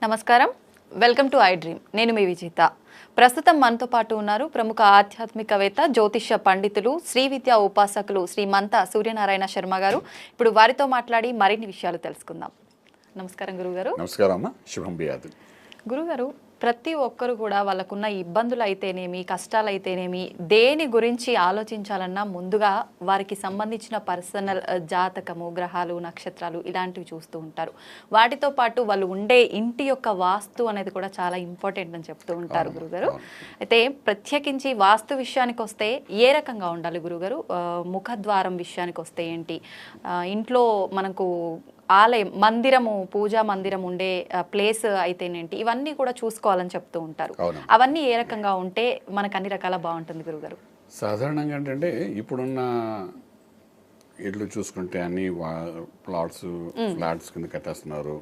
నమస్కారం, welcome to I dream. నేను మీ విజేత. ప్రస్తుతం మనతో పాటు ఉన్నారు ప్రముఖ ఆధ్యాత్మికవేత్త, జ్యోతిష్య పండితులు, శ్రీ విద్యా ఉపాసకులు శ్రీ మంత సూర్యనారాయణ శర్మ గారు. ఇప్పుడు వారితో మాట్లాడి మరిన్ని విషయాలు తెలుసుకుందాం. నమస్కారం గురుగారు. నమస్కారం అమ్మా, శుభం బియాదు. గురుగారు, ప్రతి ఒక్కరు కూడా వాళ్ళకున్న ఇబ్బందులు అయితేనేమి, కష్టాలు అయితేనేమి, దేని గురించి ఆలోచించాలన్నా ముందుగా వారికి సంబంధించిన పర్సనల్ జాతకము, గ్రహాలు, నక్షత్రాలు ఇలాంటివి చూస్తూ ఉంటారు. వాటితో పాటు వాళ్ళు ఉండే ఇంటి యొక్క వాస్తు అనేది కూడా చాలా ఇంపార్టెంట్ అని చెప్తూ ఉంటారు గురుగారు. అయితే ప్రత్యేకించి వాస్తు విషయానికి వస్తే ఏ రకంగా ఉండాలి గురుగారు? ముఖద్వారం విషయానికి వస్తే ఏంటి, ఇంట్లో మనకు ఆలయం, మందిరము, పూజా మందిరం ఉండే ప్లేస్ అయితేనేంటి, ఇవన్నీ కూడా చూసుకోవాలని చెప్తూ ఉంటారు. అవన్నీ ఏ రకంగా ఉంటే మనకు అన్ని రకాల బాగుంటుంది గురుగారు? సాధారణంగా ఏంటంటే ఇప్పుడున్న ఇళ్ళు చూసుకుంటే అన్ని ఫ్లాట్స్ కింద కట్టేస్తున్నారు.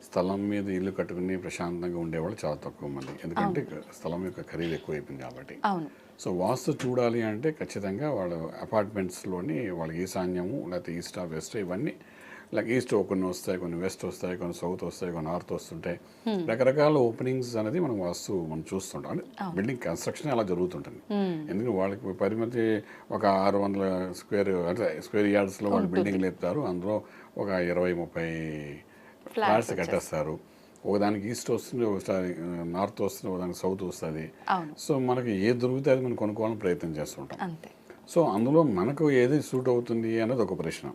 స్థలం మీద ఇల్లు కట్టుకుని ప్రశాంతంగా ఉండేవాళ్ళు చాలా తక్కువ మంది, ఎందుకంటే స్థలం యొక్క ఖరీదు ఎక్కువైపోయింది కాబట్టి. సో వాస్తు చూడాలి అంటే ఖచ్చితంగా వాళ్ళు అపార్ట్మెంట్స్లోని వాళ్ళకి ఈశాన్యము, లేకపోతే ఈస్ట్ వెస్ట్, ఇవన్నీ లైక్ ఈస్ట్ కొన్ని వస్తాయి, కొన్ని వెస్ట్ వస్తాయి, కొన్ని సౌత్ వస్తాయి, కొన్ని నార్త్ వస్తుంటాయి. రకరకాల ఓపెనింగ్స్ అనేది మనం చూస్తుంటాం. అంటే బిల్డింగ్ కన్స్ట్రక్షన్ అలా జరుగుతుంటుంది. ఎందుకంటే వాళ్ళకి పరిమితి ఒక 600 స్క్వేర్ యార్డ్స్లో వాళ్ళు బిల్డింగ్ లేపుతారు. అందులో ఒక 20-30 ఫ్లాట్స్ కట్టేస్తారు. ఒకదానికి ఈస్ట్ వస్తుంది, ఒకసారి నార్త్ వస్తుంది, ఒకదానికి సౌత్ వస్తుంది. సో మనకి ఏది దొరికితే అది మనం కొనుక్కోవాలని ప్రయత్నం చేస్తుంటాం. సో అందులో మనకు ఏది సూట్ అవుతుంది అనేది ఒక ప్రశ్న.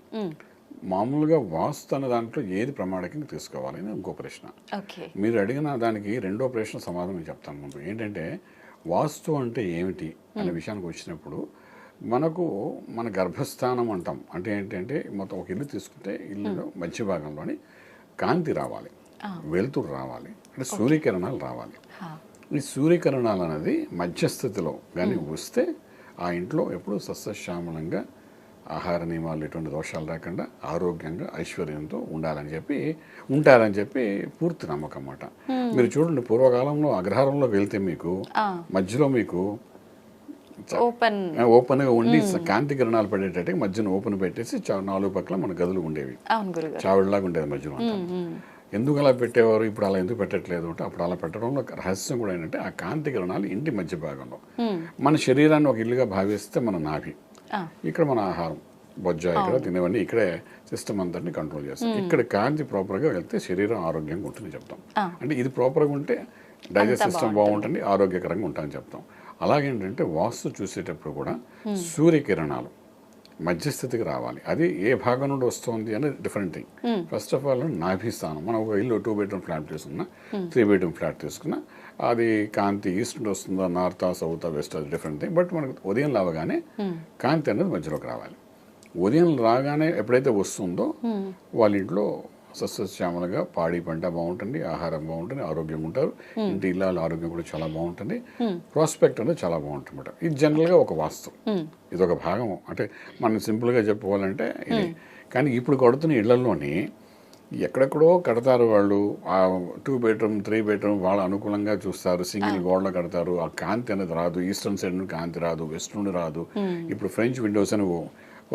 మామూలుగా వాస్తు అనే దాంట్లో ఏది ప్రమాణికంగా తీసుకోవాలి అని ఇంకో ప్రశ్న. మీరు అడిగిన దానికి రెండో ప్రశ్న సమాధానం చెప్తాను ముందు. ఏంటంటే వాస్తు అంటే ఏమిటి అనే విషయానికి వచ్చినప్పుడు మనకు మన గర్భస్థానం అంటాం. అంటే ఏంటంటే మొత్తం ఒక ఇల్లు తీసుకుంటే ఇల్లులో మధ్య భాగంలోని కాంతి రావాలి, వెలుతురు రావాలి, అంటే సూర్యకిరణాలు రావాలి. ఈ సూర్యకిరణాలు అనేది మధ్యస్థితిలో కానీ వస్తే ఆ ఇంట్లో ఎప్పుడు సస్యశ్యామలంగా, ఆహార నియమాలు ఎటువంటి దోషాలు రాకుండా ఆరోగ్యంగా ఐశ్వర్యంతో ఉంటారని చెప్పి పూర్తి నమ్మకం అన్నమాట. మీరు చూడండి, పూర్వకాలంలో అగ్రహారంలోకి వెళ్తే మీకు మధ్యలో మీకు ఓపెన్గా ఉండి కాంతి కిరణాలు పడేటట్టు మధ్యన ఓపెన్ పెట్టేసి 4 పక్కల మన గదులు ఉండేవి, చావిడిలాగా ఉండేది మధ్యలో. ఎందుకు అలా పెట్టేవారు, ఇప్పుడు అలా ఎందుకు పెట్టట్లేదు అంటే అప్పుడు అలా పెట్టడంలో రహస్యం కూడా ఏంటంటే ఆ కాంతి కిరణాలు ఇంటి మధ్య భాగంలో, మన శరీరాన్ని ఒక ఇల్లుగా భావిస్తే మన నాభి, ఇక్కడ మన ఆహారం, బొజ్జ, ఇక్కడ తినేవన్నీ ఇక్కడే సిస్టమ్ అంతటిని కంట్రోల్ చేస్తాం. ఇక్కడ కాంతి ప్రాపర్గా వెళ్తే శరీరం ఆరోగ్యంగా ఉంటుంది చెప్తాం. అంటే ఇది ప్రాపర్గా ఉంటే డైజెస్ట్ సిస్టమ్ బాగుంటుంది, ఆరోగ్యకరంగా ఉంటామని చెప్తాం. అలాగేంటంటే వాస్తు చూసేటప్పుడు కూడా సూర్యకిరణాలు మధ్యస్థితికి రావాలి. అది ఏ భాగం నుండి వస్తుంది అనేది different thing. First of all నాభి స్థానం. మనం ఒక ఇల్లు 2 బెడ్రూమ్ ఫ్లాట్ తీసుకున్నా, 3 బెడ్రూమ్ ఫ్లాట్ తీసుకున్నా, అది కాంతి ఈస్ట్ నుండి వస్తుందా, నార్త్, సౌత్, వెస్ట్, అది డిఫరెంట్ థింగ్. బట్ మనకు ఉదయం లేవగానే కాంతి అనేది మధ్యలోకి రావాలి. ఉదయం రాగానే ఎప్పుడైతే వస్తుందో వాళ్ళ ఇంట్లో సస్యశ్యామలుగా పాడి పంట బాగుంటుంది, ఆహారం బాగుంటుంది, ఆరోగ్యంగా ఉంటారు, ఇంటి ఇళ్ళ ఆరోగ్యం కూడా చాలా బాగుంటుంది, ప్రాస్పెక్ట్ అనేది చాలా బాగుంటుంది. ఇది జనరల్గా ఒక వాస్తు, ఇది ఒక భాగం. అంటే మనం సింపుల్గా చెప్పుకోవాలంటే ఇది. కానీ ఇప్పుడు కడుతున్న ఇళ్లలోని ఎక్కడెక్కడో కడతారు వాళ్ళు, ఆ 2 బెడ్రూమ్ 3 బెడ్రూమ్ వాళ్ళు అనుకూలంగా చూస్తారు, సింగిల్ గోడలో కడతారు. ఆ కాంతి అనేది రాదు, ఈస్టర్న్ సైడ్ నుండి కాంతి రాదు, వెస్ట్ నుండి రాదు. ఇప్పుడు ఫ్రెంచ్ విండోస్ అని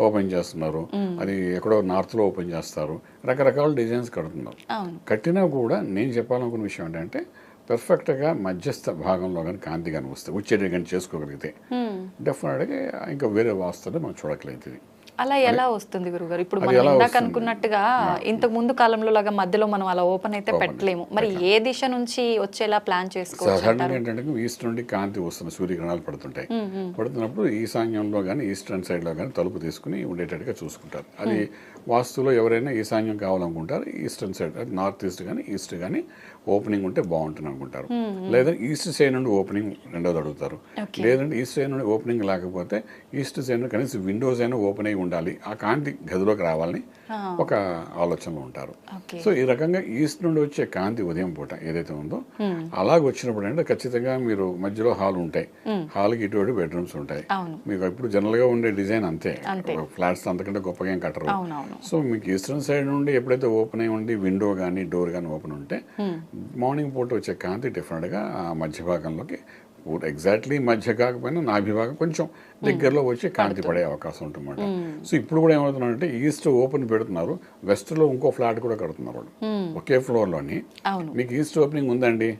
ఓపెన్ చేస్తున్నారు, అది ఎక్కడో నార్త్లో ఓపెన్ చేస్తారు, రకరకాల డిజైన్స్ కడుతున్నారు. కట్టినా కూడా నేను చెప్పాలనుకున్న విషయం ఏంటంటే పర్ఫెక్ట్గా మధ్యస్థ భాగంలో కానీ కాంతి కానీ వస్తే వచ్చేటి కానీ చేసుకోగలిగితే డెఫినెట్గా ఇంకా వేరే వాస్తుని మనం చూడట్లేదు. ఇది అలా ఎలా వస్తుంది గురుగారు? ఇప్పుడు మనం ఇందాక అనుకున్నట్టుగా ఇంతకు ముందు కాలంలో లాగా మధ్యలో మనం అలా ఓపెన్ అయితే పెట్టలేము. మరి ఏ దిశ నుంచి వచ్చేలా ప్లాన్ చేసుకోవచ్చు? సాధారణంగా ఏంటంటే ఈస్ట్ నుండి కాంతి వస్తుంది, సూర్యకిరణాలు పడుతుంటాయి. పడుతున్నప్పుడు ఈశాన్యంలో కానీ ఈస్టర్న్ సైడ్లో కానీ తలుపు తీసుకుని ఉండేటట్టుగా చూసుకుంటారు. అది వాస్తులో ఎవరైనా ఈశాన్యం కావాలనుకుంటారు, ఈస్టర్న్ సైడ్, నార్త్ ఈస్ట్ కానీ ఈస్ట్ కానీ ఓపెనింగ్ ఉంటే బాగుంటుంది అనుకుంటారు. లేదంటే ఈస్ట్ సైడ్ నుండి ఓపెనింగ్ రెండోది అడుగుతారు. లేదంటే ఈస్ట్ సైడ్ నుండి ఓపెనింగ్ లేకపోతే ఈస్ట్ సైడ్ నుండి కనీసం విండోస్ అయినా ఓపెన్ అయి ఉండాలి, ఆ కాంతి గదిలోకి రావాలని ఒక ఆలోచనలో ఉంటారు. సో ఈ రకంగా ఈస్ట్ నుండి వచ్చే కాంతి ఉదయం పూట ఏదైతే ఉందో అలాగ వచ్చినప్పుడు అంటే ఖచ్చితంగా మీరు మధ్యలో హాల్ ఉంటాయి, హాల్కి ఇటువంటి బెడ్రూమ్స్ ఉంటాయి. మీకు ఇప్పుడు జనరల్ గా ఉండే డిజైన్ అంతే, ఫ్లాట్స్ అంతకంటే గొప్పగా ఏం కట్టరు. సో మీకు ఈస్టర్న్ సైడ్ నుండి ఎప్పుడైతే ఓపెన్ అయి ఉండి విండో కానీ డోర్ కానీ ఓపెన్ ఉంటే మార్నింగ్ పూట వచ్చే కాంతి డిఫరెంట్ గా ఆ మధ్య భాగంలోకి ఎగ్జాక్ట్లీ మధ్య కాకపోయినా నాభిభాగం కొంచెం దగ్గరలో వచ్చి కాంతి పడే అవకాశం ఉంటుందన్నమాట. సో ఇప్పుడు కూడా ఏమవుతుందంటే ఈస్ట్ ఓపెన్ పెడుతున్నారు, వెస్ట్లో ఇంకో ఫ్లాట్ కూడా కడుతున్నారు వాళ్ళు ఒకే ఫ్లోర్లోని. మీకు ఈస్ట్ ఓపెనింగ్ ఉందండి,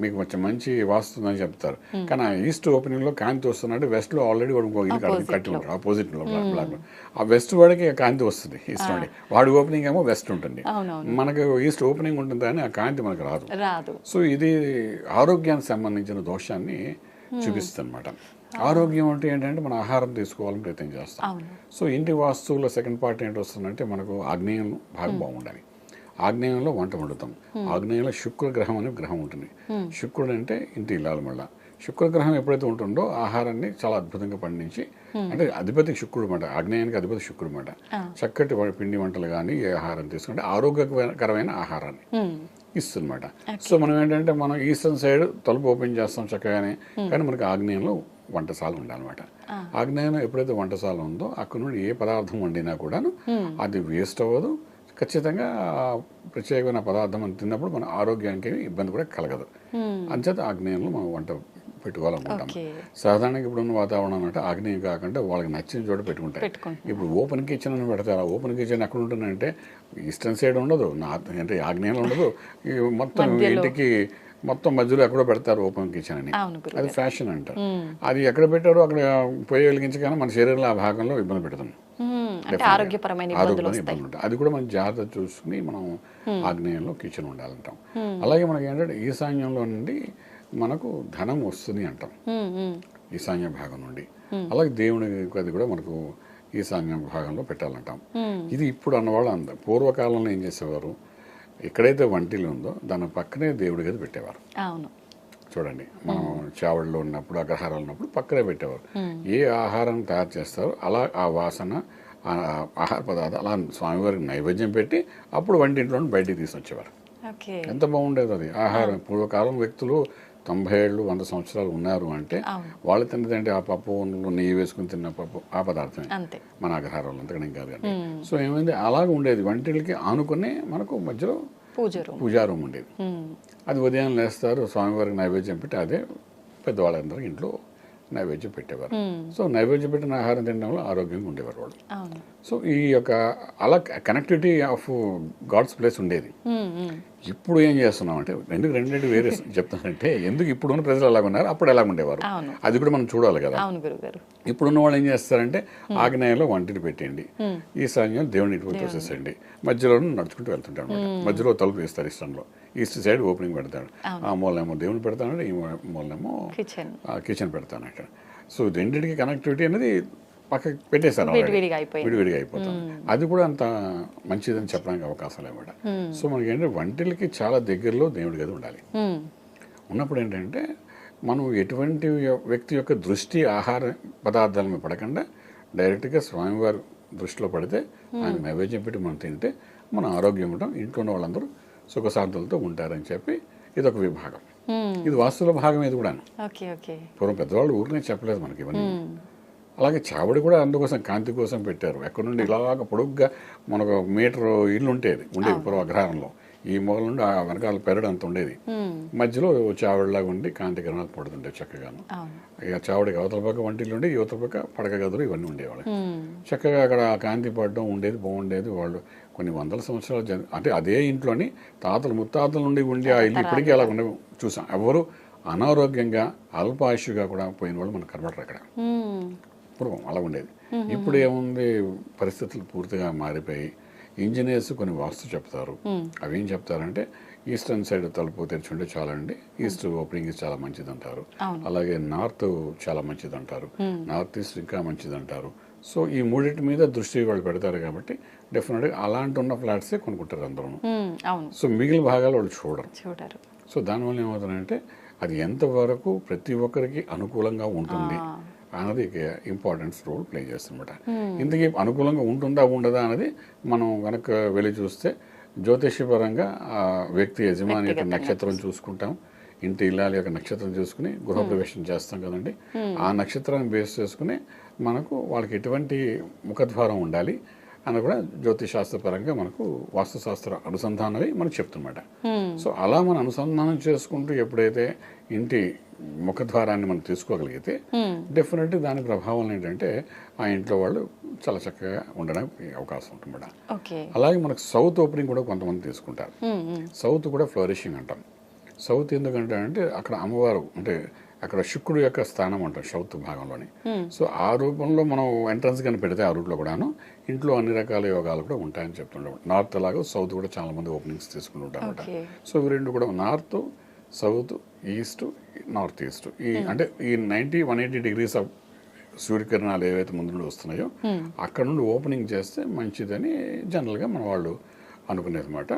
మీకు కొంచెం మంచి వాస్తుందని చెప్తారు, కానీ ఆ ఈస్ట్ ఓపెనింగ్ లో కాంతి వస్తుందంటే వెస్ట్ లో ఆల్రెడీ వాడు ఇంకో ఇల్లు కట్టి ఉంటారు ఆపోజిట్ లో బ్లాక్. ఆ వెస్ట్ వాడికి కాంతి వస్తుంది ఈస్ట్ నుండి, వాడి ఓపెనింగ్ ఏమో వెస్ట్ ఉంటుంది, మనకు ఈస్ట్ ఓపెనింగ్ ఉంటుంది కానీ ఆ కాంతి మనకు రాదు. సో ఇది ఆరోగ్యానికి సంబంధించిన దోషాన్ని చూపిస్తుంది అనమాట. ఆరోగ్యం అంటే ఏంటంటే మనం ఆహారం తీసుకోవాలని ప్రయత్నం చేస్తాం. సో ఇంటి వాస్తువులో సెకండ్ పార్ట్ ఏంటి వస్తుందంటే మనకు ఆగ్నేయం బాగా బాగుండాలి. ఆగ్నేయంలో వంట వండుతాం. ఆగ్నేయంలో శుక్రగ్రహం అనే గ్రహం ఉంటుంది. శుక్రుడు అంటే ఇంటి ఇల్లాలు. మళ్ళీ శుక్రగ్రహం ఎప్పుడైతే ఉంటుందో ఆహారాన్ని చాలా అద్భుతంగా పండించి, అంటే అధిపతి శుక్రుడు మాట, ఆగ్నేయానికి అధిపతి శుక్రుడు మాట. చక్కటి పిండి వంటలు కానీ ఏ ఆహారం తీసుకుంటే ఆరోగ్యకరమైన ఆహారాన్ని ఇస్తుందన్నమాట. సో మనం ఏంటంటే మనం ఈస్టర్న్ సైడ్ తలుపు ఓపెన్ చేస్తాం చక్కగానే, కానీ మనకి ఆగ్నేయంలో వంటశాల ఉండాలన్నమాట. ఆగ్నేయంలో ఎప్పుడైతే వంటశాల ఉందో అక్కడ నుండి ఏ పదార్థం వండినా కూడాను అది వేస్ట్ అవ్వదు. ఖచ్చితంగా ప్రత్యేకమైన పదార్థం అని తిన్నప్పుడు మన ఆరోగ్యానికి ఇబ్బంది కూడా కలగదు. అంచేత ఆగ్నేయంలో మనం వంట పెట్టుకోవాలనుకుంటాం. సాధారణంగా ఇప్పుడున్న వాతావరణం అంటే ఆగ్నేయం కాకుండా వాళ్ళకి నచ్చిన చోట పెట్టుకుంటారు. ఇప్పుడు ఓపెన్ కిచెన్ అని పెడతారు. ఓపెన్ కిచెన్ ఎక్కడ ఉంటుందంటే ఈస్టర్న్ సైడ్ ఉండదు, అంటే ఆగ్నేయంలో ఉండదు, మొత్తం ఇంటికి మొత్తం మధ్యలో ఎక్కడో పెడతారు ఓపెన్ కిచెన్ అని. అది ఫ్యాషన్ అంటారు. అది ఎక్కడ పెట్టారో అక్కడ పొయ్యి వెలిగించగానే మన శరీరంలో ఆ భాగంలో ఇబ్బంది పెడుతుంది, ఆరోగ్యపరమైన ఇబ్బందులు ఉంటాయి. అది కూడా మనం జాగ్రత్త చూసుకుని మనం ఆగ్నేయంలో కిచెన్ ఉండాలంటాం. అలాగే మనకి ఏంటంటే ఈశాన్యంలో నుండి మనకు ధనం వస్తుంది అంటాం, ఈశాన్య భాగం నుండి. అలాగే దేవుని అది కూడా మనకు ఈశాన్య భాగంలో పెట్టాలంటాం. ఇది ఇప్పుడు అన్నవాళ్ళు అందరు పూర్వకాలంలో ఏం చేసేవారు, ఎక్కడైతే వంటిల్లు ఉందో దాని పక్కనే దేవుడి గది పెట్టేవారు. చూడండి, మనం చావడిలో ఉన్నప్పుడు అగ్రహారాలు ఉన్నప్పుడు పక్కనే పెట్టేవారు. ఏ ఆహారం తయారు చేస్తారో అలా ఆ వాసన ఆహార పదార్థం అలా స్వామివారికి నైవేద్యం పెట్టి అప్పుడు వంటింట్లో బయటికి తీసుకొచ్చేవారు. ఎంత బాగుండేది అది ఆహారం. పూర్వకాలం వ్యక్తులు 90 ఏళ్ళు 100 సంవత్సరాలు ఉన్నారు అంటే వాళ్ళు తిన్నదంటే ఆ పప్పు నెయ్యి వేసుకుని తిన్న పప్పు ఆ పదార్థమే మన అగ్రహారంలో, అంతకనే కాదు కానీ. సో ఏమైంది, అలాగే ఉండేది. వంటికి ఆనుకునే మనకు మధ్యలో పూజా రూమ్ ఉండేది. అది ఉదయం లేస్తారు, స్వామివారికి నైవేద్యం పెట్టి అదే పెద్దవాళ్ళందరూ ఇంట్లో నైవేద్యం పెట్టేవారు. సో నైవేద్యం పెట్టిన ఆహారం తినడంలో ఆరోగ్యంగా ఉండేవారు వాళ్ళు. సో ఈ యొక్క అలా కనెక్టివిటీ ఆఫ్ గాడ్స్ ప్లేస్ ఉండేది. ఇప్పుడు ఏం చేస్తున్నాం అంటే రెండు వేరే చెప్తానంటే, ఎందుకు ఇప్పుడున్న ప్రజలు ఎలాగ ఉన్నారు, అప్పుడు ఎలాగ ఉండేవారు, అది కూడా మనం చూడాలి కదా. ఇప్పుడున్న వాళ్ళు ఏం చేస్తారంటే ఆగ్నేయంలో వంటిని పెట్టండి, ఈశాన్యం దేవుని ఇంటికి తోసేసేయండి, మధ్యలో నడుచుకుంటూ వెళ్తుంటాడు అనమాట. మధ్యలో తలుపు వేస్తారు ఇష్టంలో, ఈస్ట్ సైడ్ ఓపెనింగ్ పెడతాడు, ఆ మూలనేమో దేవుని పెడతాడు, ఈ మూలనేమో కిచెన్ పెడతాను. సో రెండింటికి కనెక్టివిటీ అనేది పక్కకి పెట్టేశారు, విడివిడిగా అయిపోతాం. అది కూడా అంత మంచిదని చెప్పడానికి అవకాశం లేమాట. సో మనకి ఏంటంటే వంటిలకి చాలా దగ్గరలో దేవుడి గది ఉండాలి. ఉన్నప్పుడు ఏంటంటే మనం ఎటువంటి వ్యక్తి యొక్క దృష్టి ఆహార పదార్థాల మీద పడకుండా డైరెక్ట్గా స్వామివారి దృష్టిలో పడితే ఆయన నైవేద్యం పెట్టి మనం తింటే మన ఆరోగ్యం ఉంటాం, ఇంట్లో ఉన్న వాళ్ళందరూ సుఖశాంతులతో ఉంటారని చెప్పి ఇది ఒక విభాగం. ఇది వాస్తుల భాగం. ఇది కూడా పూర్వం పెద్దవాళ్ళు ఊరినే చెప్పలేదు మనకి ఇవన్నీ. అలాగే చావడి కూడా అందుకోసం కాంతి కోసం పెట్టారు. ఎక్కడ నుండి ఇలాగ పొడుగ్గా మనకు మీటర్ ఇల్లు ఉండేది పూర్వ అగ్రహారంలో. ఈ మూల నుండి ఆ వెనకాల పెరడు అంత ఉండేది, మధ్యలో చావడిలాగా ఉండి కాంతి కిరణాలు పడుతుండే చక్కగాను. ఇక చావడికి అవతల పక్క వంటిల్లు ఉండి యువతల పక్క పడక గదులు ఇవన్నీ ఉండేవాళ్ళు. చక్కగా అక్కడ కాంతి పడడం ఉండేది, బాగుండేది. వాళ్ళు కొన్ని వందల సంవత్సరాలు అంటే అదే ఇంట్లోని తాతలు ముత్తాతల నుండి ఉండి ఆ ఇల్లు ఇప్పటికీ అలా ఉండే చూసాం. ఎవరు అనారోగ్యంగా అల్పాయుష్గా కూడా పోయిన వాళ్ళు మనకు కనబడరు అక్కడ. పూర్వం అలా ఉండేది. ఇప్పుడు ఏముంది, పరిస్థితులు పూర్తిగా మారిపోయి ఇంజనీర్స్ కొన్ని వాస్తు చెప్తారు. అవి ఏం చెప్తారంటే ఈస్టర్న్ సైడ్ తలుపు తెరిచుంటే చాలా అండి, ఈస్ట్ ఓపెనింగ్ చాలా మంచిది అంటారు. అలాగే నార్త్ చాలా మంచిది అంటారు, నార్త్ ఈస్ట్ ఇంకా మంచిది అంటారు. సో ఈ మూడింటి మీద దృష్టి వాళ్ళు పెడతారు కాబట్టి డెఫినెట్గా అలాంటి ఉన్న ఫ్లాట్సే కొనుక్కుంటారు అందరూ. సో మిగిలిన భాగాలు వాళ్ళు చూడరు. సో దానివల్ల ఏమవుతుందంటే అది ఎంతవరకు ప్రతి ఒక్కరికి అనుకూలంగా ఉంటుంది అన్నది ఇంపార్టెన్స్ రోల్ ప్లే చేస్తుందన్నమాట. ఇంతకీ అనుకూలంగా ఉంటుందా ఉండదా అన్నది మనం వెనక వెళ్ళి చూస్తే జ్యోతిష్యపరంగా ఆ వ్యక్తి యజమాని యొక్క నక్షత్రం చూసుకుంటాం, ఇంటి ఇల్లాలి యొక్క నక్షత్రం చూసుకుని గృహప్రవేశం చేస్తాం కదండి. ఆ నక్షత్రాన్ని బేస్ చేసుకుని మనకు వాళ్ళకి ఎటువంటి ముఖద్వారం ఉండాలి అని కూడా జ్యోతిశాస్త్రపరంగా మనకు వాస్తుశాస్త్ర అనుసంధానమే మనకు చెప్తున్నమాట. సో అలా మనం అనుసంధానం చేసుకుంటూ ఎప్పుడైతే ఇంటి ముఖద్వారాన్ని మనం తీసుకోగలిగితే డెఫినెట్గా దాని ప్రభావం ఏంటంటే ఆ ఇంట్లో వాళ్ళు చాలా చక్కగా ఉండడానికి అవకాశం ఉంటుంది. అలాగే మనకు సౌత్ ఓపెనింగ్ కూడా కొంతమంది తీసుకుంటారు. సౌత్ కూడా ఫ్లోరిషింగ్ అంటాం. సౌత్ ఎందుకంటే అంటే అక్కడ అమ్మవారు అంటే అక్కడ శుక్రుడు యొక్క స్థానం అంటారు సౌత్ భాగంలోని. సో ఆ రూపంలో మనం ఎంట్రన్స్ కానీ పెడితే ఆ రూట్లో కూడాను ఇంట్లో అన్ని రకాల యోగాలు కూడా ఉంటాయని చెప్తుంటాం. నార్త్ అలాగే సౌత్ కూడా చాలా మంది ఓపెనింగ్స్ తీసుకుంటుంటారు అనమాట. సో ఇవి రెండు కూడా north, south, east, north east అంటే ఈ 180 degrees ఆఫ్ సూర్యకిరణాలు ఏవైతే ముందు నుండి వస్తున్నాయో అక్కడ నుండి ఓపెనింగ్ చేస్తే మంచిదని జనరల్గా మన వాళ్ళు అనుకునేది అనమాట.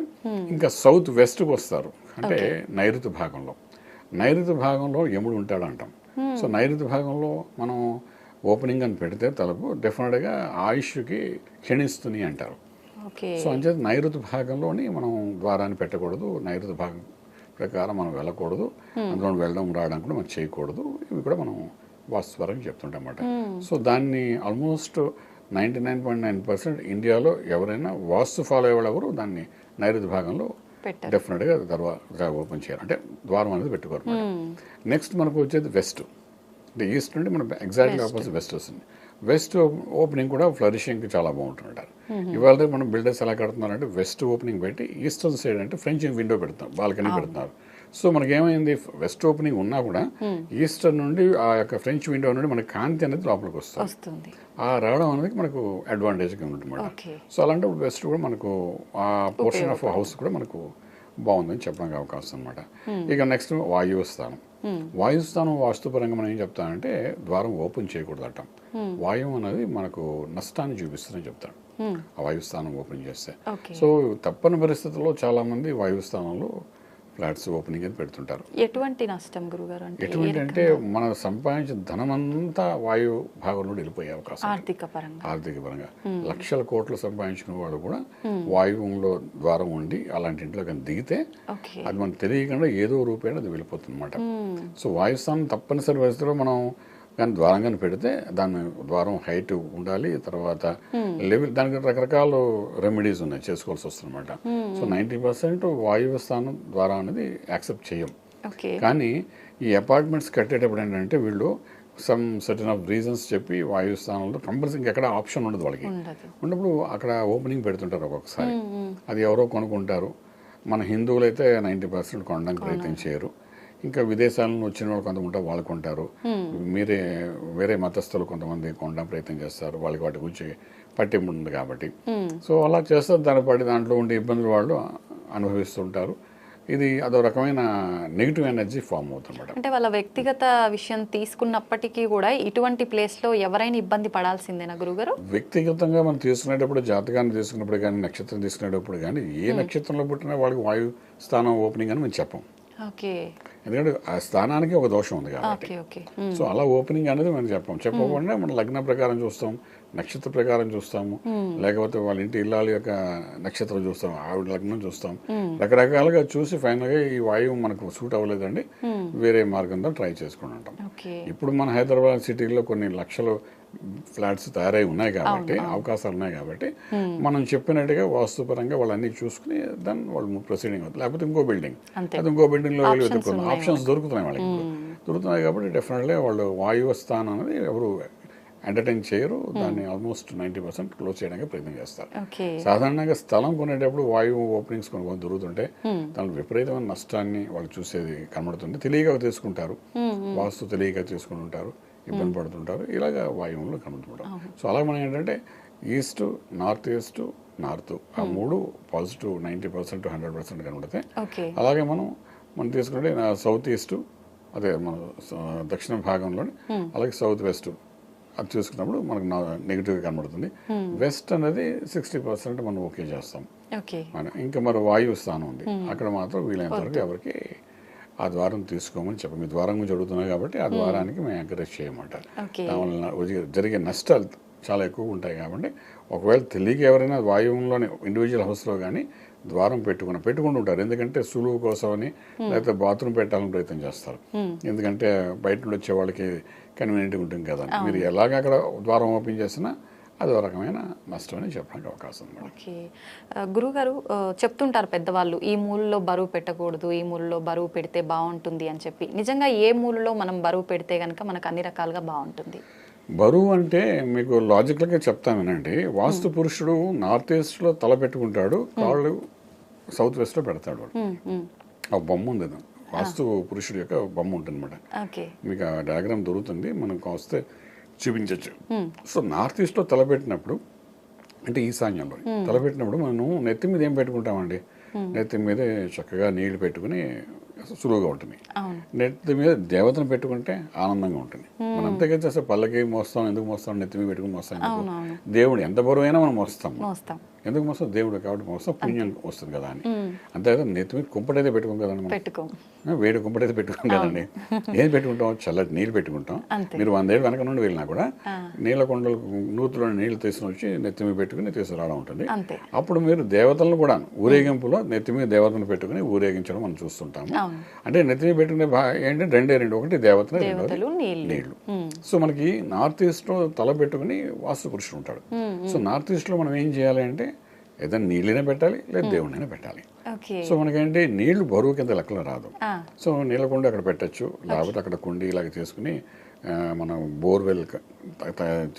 ఇంకా సౌత్ వెస్ట్కి వస్తారు అంటే నైరుతి భాగంలో. నైరుతి భాగంలో యముడు ఉంటాడు అంటాం. సో నైరుతి భాగంలో మనం ఓపెనింగ్ అని పెడితే తలుపు డెఫినెట్గా ఆయుష్కి క్షీణిస్తుంది అంటారు. సో అంచేత నైరుతి భాగంలోని మనం ద్వారాన్ని పెట్టకూడదు, నైరుతి భాగం ప్రకారం మనం వెళ్ళకూడదు, అందులో వెళ్ళడం రావడం కూడా మనం చేయకూడదు. ఇవి కూడా మనం వాస్తుపరంగా చెప్తుంటాం అన్నమాట. సో దాన్ని ఆల్మోస్ట్ 99.9% ఇండియాలో ఎవరైనా వాస్తు ఫాలో అయ్యేవాళ్ళు దాన్ని నైరుతి భాగంలో డెఫినెట్గా దర్వాజా ఓపెన్ చేయాలి, అంటే ద్వారం అనేది పెట్టుకోరు. నెక్స్ట్ మనకు వచ్చేది వెస్ట్, అంటే ఈస్ట్ నుండి మనం ఎగ్జాక్ట్లీ ఆపోజిట్ వెస్ట్ వస్తుంది. వెస్ట్ ఓపెనింగ్ కూడా ఫ్లరిషింగ్కి చాలా బాగుంటుంటారు. ఇవాళ మనం బిల్డర్స్ ఎలా కడుతున్నారంటే వెస్ట్ ఓపెనింగ్ పెట్టి ఈస్టర్న్ సైడ్ అంటే ఫ్రెంచ్ విండో పెడుతున్నారు, బాల్కనీ పెడుతున్నారు. సో మనకి ఏమైంది, వెస్ట్ ఓపెనింగ్ ఉన్నా కూడా ఈస్టర్న్ నుండి ఆ యొక్క ఫ్రెంచ్ విండో నుండి మనకి కాంతి అనేది లోపలికి వస్తుంది. ఆ రావడం అనేది మనకు అడ్వాంటేజ్గా ఉంటుంది. సో అలాంటప్పుడు వెస్ట్ కూడా మనకు ఆ పోర్షన్ ఆఫ్ హౌస్ కూడా మనకు బాగుందని చెప్పడానికి అవకాశం అనమాట. ఇక నెక్స్ట్ వాయుస్థానం. వాయుస్థానం వాస్తుపరంగా మనం ఏం చెప్తామంటే ద్వారం ఓపెన్ చేయకూడదు అంటాం. వాయువు అనేది మనకు నష్టాన్ని చూపిస్తుందని చెప్తాడు ఆ వాయుస్థానం ఓపెన్ చేస్తే. సో తప్పని పరిస్థితుల్లో చాలా మంది వాయుస్థానంలో ఫ్లాట్స్ ఓపెనింగ్ అని పెడుతుంటారు. ఎటువంటి నష్టం గురుగారు? ఎటువంటి అంటే మన సంపాదించిన ధనం అంతా వాయు భాగంలో వెళ్ళిపోయే అవకాశం. ఆర్థిక పరంగా లక్షల కోట్లు సంపాదించిన వాళ్ళు కూడా వాయువులో ద్వారం ఉండి అలాంటి ఇంట్లో కానీ దిగితే అది మనకు తెలియకుండా ఏదో రూపేణ అది వెళ్ళిపోతుంది అనమాట. సో వాయుస్థానం తప్పనిసరి పరిస్థితిలో మనం కానీ ద్వారం కానీ పెడితే దాని ద్వారం హైట్ ఉండాలి, తర్వాత లెవెల్, దానికి రకరకాల రెమెడీస్ ఉన్నాయి చేసుకోవాల్సి వస్తుంది అనమాట. సో 90% వాయువ్య స్థానం ద్వారం అనేది యాక్సెప్ట్ చేయం. కానీ ఈ అపార్ట్మెంట్స్ కట్టేటప్పుడు ఏంటంటే వీళ్ళు సమ్ సర్టన్ ఆఫ్ రీజన్స్ చెప్పి వాయువ్య స్థానంలో కంపల్సరీ ఎక్కడ ఆప్షన్ ఉండదు వాళ్ళకి. ఉన్నప్పుడు అక్కడ ఓపెనింగ్ పెడుతుంటారు ఒక్కొక్కసారి. అది ఎవరో కొనుక్కుంటారు. మన హిందువులు అయితే 90% కొనడానికి ప్రయత్నం చేయరు. ఇంకా విదేశాల నుంచి వచ్చిన వాళ్ళు కొంతమంది వాళ్ళు కొంటారు. వేరే మతస్థులు కొంతమంది కొనడానికి ప్రయత్నం చేస్తారు, వాళ్ళకి వాటి గురించి పట్టింపు ఉంది కాబట్టి. సో అలా చేస్తారు, దాంట్లో ఉండే ఇబ్బందులు వాళ్ళు అనుభవిస్తుంటారు. ఇది అదో రకమైన నెగిటివ్ ఎనర్జీ ఫామ్ అవుతుంది. అంటే వాళ్ళ వ్యక్తిగత విషయం తీసుకున్నప్పటికీ కూడా ఇటువంటి ప్లేస్లో ఎవరైనా ఇబ్బంది పడాల్సిందేనా గురుగారు? వ్యక్తిగతంగా మనం తీసుకునేటప్పుడు, జాతకాన్ని తీసుకున్నప్పుడు కానీ, నక్షత్రం తీసుకునేటప్పుడు కానీ, ఏ నక్షత్రంలో పుట్టినా వాళ్ళకి వాయు స్థానం ఓపెనింగ్ అని మేము చెప్పం. ఎందుకంటే ఆ స్థానానికి ఒక దోషం ఉంది కాబట్టి. సో అలా ఓపెనింగ్ అనేది మనం చెప్పకుండా మనం లగ్న ప్రకారం చూస్తాం, నక్షత్ర ప్రకారం చూస్తాము, లేకపోతే వాళ్ళ ఇంటి ఇల్లాల యొక్క నక్షత్రం చూస్తాం, ఆవిడ లగ్నం చూస్తాం, రకరకాలుగా చూసి ఫైనల్గా ఈ వాయువు మనకు సూట్ అవ్వలేదండి వేరే మార్గంతో ట్రై చేసుకుని ఉంటాం. ఇప్పుడు మన హైదరాబాద్ సిటీలో కొన్ని లక్షలు ఫ్లాట్స్ తయారై ఉన్నాయి కాబట్టి, అవకాశాలు ఉన్నాయి కాబట్టి మనం చెప్పినట్టుగా వాస్తుపరంగా వాళ్ళన్నీ చూసుకుని దాన్ని వాళ్ళు ప్రొసీడింగ్ అవుతుంది. లేకపోతే ఇంకో బిల్డింగ్, అది ఇంకో బిల్డింగ్లో వెళ్ళి వెతుక్కున్నాం, ఆప్షన్స్ దొరుకుతున్నాయి వాళ్ళకి, దొరుకుతున్నాయి కాబట్టి డెఫినెట్లీ వాళ్ళు వాయువ స్థానం అనేది ఎవరు ఎంటర్టైన్ చేయరు. దాన్ని ఆల్మోస్ట్ 90% క్లోజ్ చేయడానికి ప్రయత్నం చేస్తారు. సాధారణంగా స్థలం కొనేటప్పుడు వాయువు ఓపెనింగ్స్ కొన్ని దొరుకుతుంటే దాని విపరీతమైన నష్టాన్ని వాళ్ళు చూసేది కనబడుతుంది. తెలియక తీసుకుంటారు, వాస్తు తెలియక తీసుకుంటుంటారు, ఇబ్బంది పడుతుంటారు, ఇలాగ వాయువులో కనబడుతుంటారు. సో అలా మనం ఏంటంటే ఈస్ట్, నార్త్ ఈస్ట్, నార్త్ ఆ మూడు పాజిటివ్ 90% 100% కనబడతాయి. అలాగే మనం తీసుకుంటే సౌత్ ఈస్ట్, అదే మన దక్షిణ భాగంలోని, అలాగే సౌత్ వెస్ట్ అది చూసుకున్నప్పుడు మనకు నెగిటివ్గా కనబడుతుంది. వెస్ట్ అనేది 60% మనం ఓకే చేస్తాం. ఇంకా మరి వాయువు స్థానం ఉంది, అక్కడ మాత్రం వీలైనంత వరకు ఎవరికి ఆ ద్వారం తీసుకోమని చెప్పి, మీ ద్వారం గురించి అడుగుతున్నాయి కాబట్టి ఆ ద్వారానికి మేము ఎంకరేజ్ చేయమంటారు. దానివల్ల జరిగే నష్టాలు చాలా ఎక్కువ ఉంటాయి కాబట్టి ఒకవేళ తెలియక ఎవరైనా వాయువులోని ఇండివిజువల్ హౌస్లో కానీ ద్వారం పెట్టుకుంటుంటారు. ఎందుకంటే సులువు కోసమని, లేకపోతే బాత్రూమ్ పెట్టాలని ప్రయత్నం చేస్తారు. ఎందుకంటే బయట నుండి వచ్చే వాళ్ళకి కన్వీనియంట్గా ఉంటుంది కదా. మీరు ఎలాగ అక్కడ ద్వారం ఓపెన్ చేసినా అది ఒక రకమైన నష్టం అని చెప్పడానికి అవకాశం ఉంది. ఓకే గురుగారు చెప్తుంటారు పెద్దవాళ్ళు ఈ మూలలో బరువు పెట్టకూడదు, ఈ మూలలో బరువు పెడితే బాగుంటుంది అని చెప్పి. నిజంగా ఏ మూలలో మనం బరువు పెడితే కనుక మనకు అన్ని రకాలుగా బాగుంటుంది? బరువు అంటే మీకు లాజికల్గా చెప్తాను వినండి. వాస్తు పురుషుడు నార్త్ ఈస్ట్లో తల పెట్టుకుంటాడు, కాళ్ళు సౌత్ వెస్ట్లో పెడతాడు. ఆ బొమ్మ ఉంది, వాస్తు పురుషుడు యొక్క బొమ్మ ఉంటుంది అన్నమాట. మీకు ఆ డయాగ్రామ్ దొరుకుతుంది, మనం వస్తే చూపించవచ్చు. సో నార్త్ ఈస్ట్లో తలపెట్టినప్పుడు అంటే ఈశాన్యంలో తలపెట్టినప్పుడు మనం నెత్తి మీద ఏం పెట్టుకుంటామండి? నెత్తి మీద చక్కగా నీళ్లు పెట్టుకుని సులువుగా ఉంటుంది. నెత్తి మీద దేవతను పెట్టుకుంటే ఆనందంగా ఉంటుంది. మనం అంతేగా అసలు పల్లకి మోస్తాం, ఎందుకు మోస్తాం? నెత్తి మీద పెట్టుకుని మోస్తాం. దేవుడు ఎంత బరువు అయినా మనం మోస్తాం. ఎందుకు మోస్తాం? దేవుడు కాబట్టి మోస్తాం, పుణ్యం వస్తుంది కదా అని. అంతే కదా. నెత్తి మీద కుంపటైతే పెట్టుకోం కదండి, వేడి కుంపటైతే పెట్టుకోం కదండి. ఏం పెట్టుకుంటాం? చల్లటి నీళ్ళు పెట్టుకుంటాం. మీరు 100 ఏళ్ళు వెనక నుండి వెళ్ళినా కూడా నీళ్ళ కొండలు నూతులో నీళ్లు తీసుకుని వచ్చి నెత్తి మీద పెట్టుకుని తీసుకురావడం ఉంటుంది. అప్పుడు మీరు దేవతలను కూడా ఊరేగింపులో నెత్తి మీద దేవతను పెట్టుకుని ఊరేగించడం మనం చూస్తుంటాము. అంటే నెత్తి మీద పెట్టుకునే ఏంటంటే రెండు, ఒకటి దేవతలు, రెండోది నీళ్లు. సో మనకి నార్త్ ఈస్ట్ లో తల పెట్టుకుని వాస్తు పురుషుడు ఉంటాడు. సో నార్త్ ఈస్ట్ లో మనం ఏం చేయాలి అంటే ఏదైనా నీళ్ళైనా పెట్టాలి, లేదా దేవుడినైనా పెట్టాలి. సో మనకేంటి నీళ్లు బరువు కింద లెక్కలో రాదు. సో నీళ్ళ కుండ అక్కడ పెట్టచ్చు, లేకపోతే అక్కడ కుండి ఇలాగ తీసుకుని మనం బోర్వెల్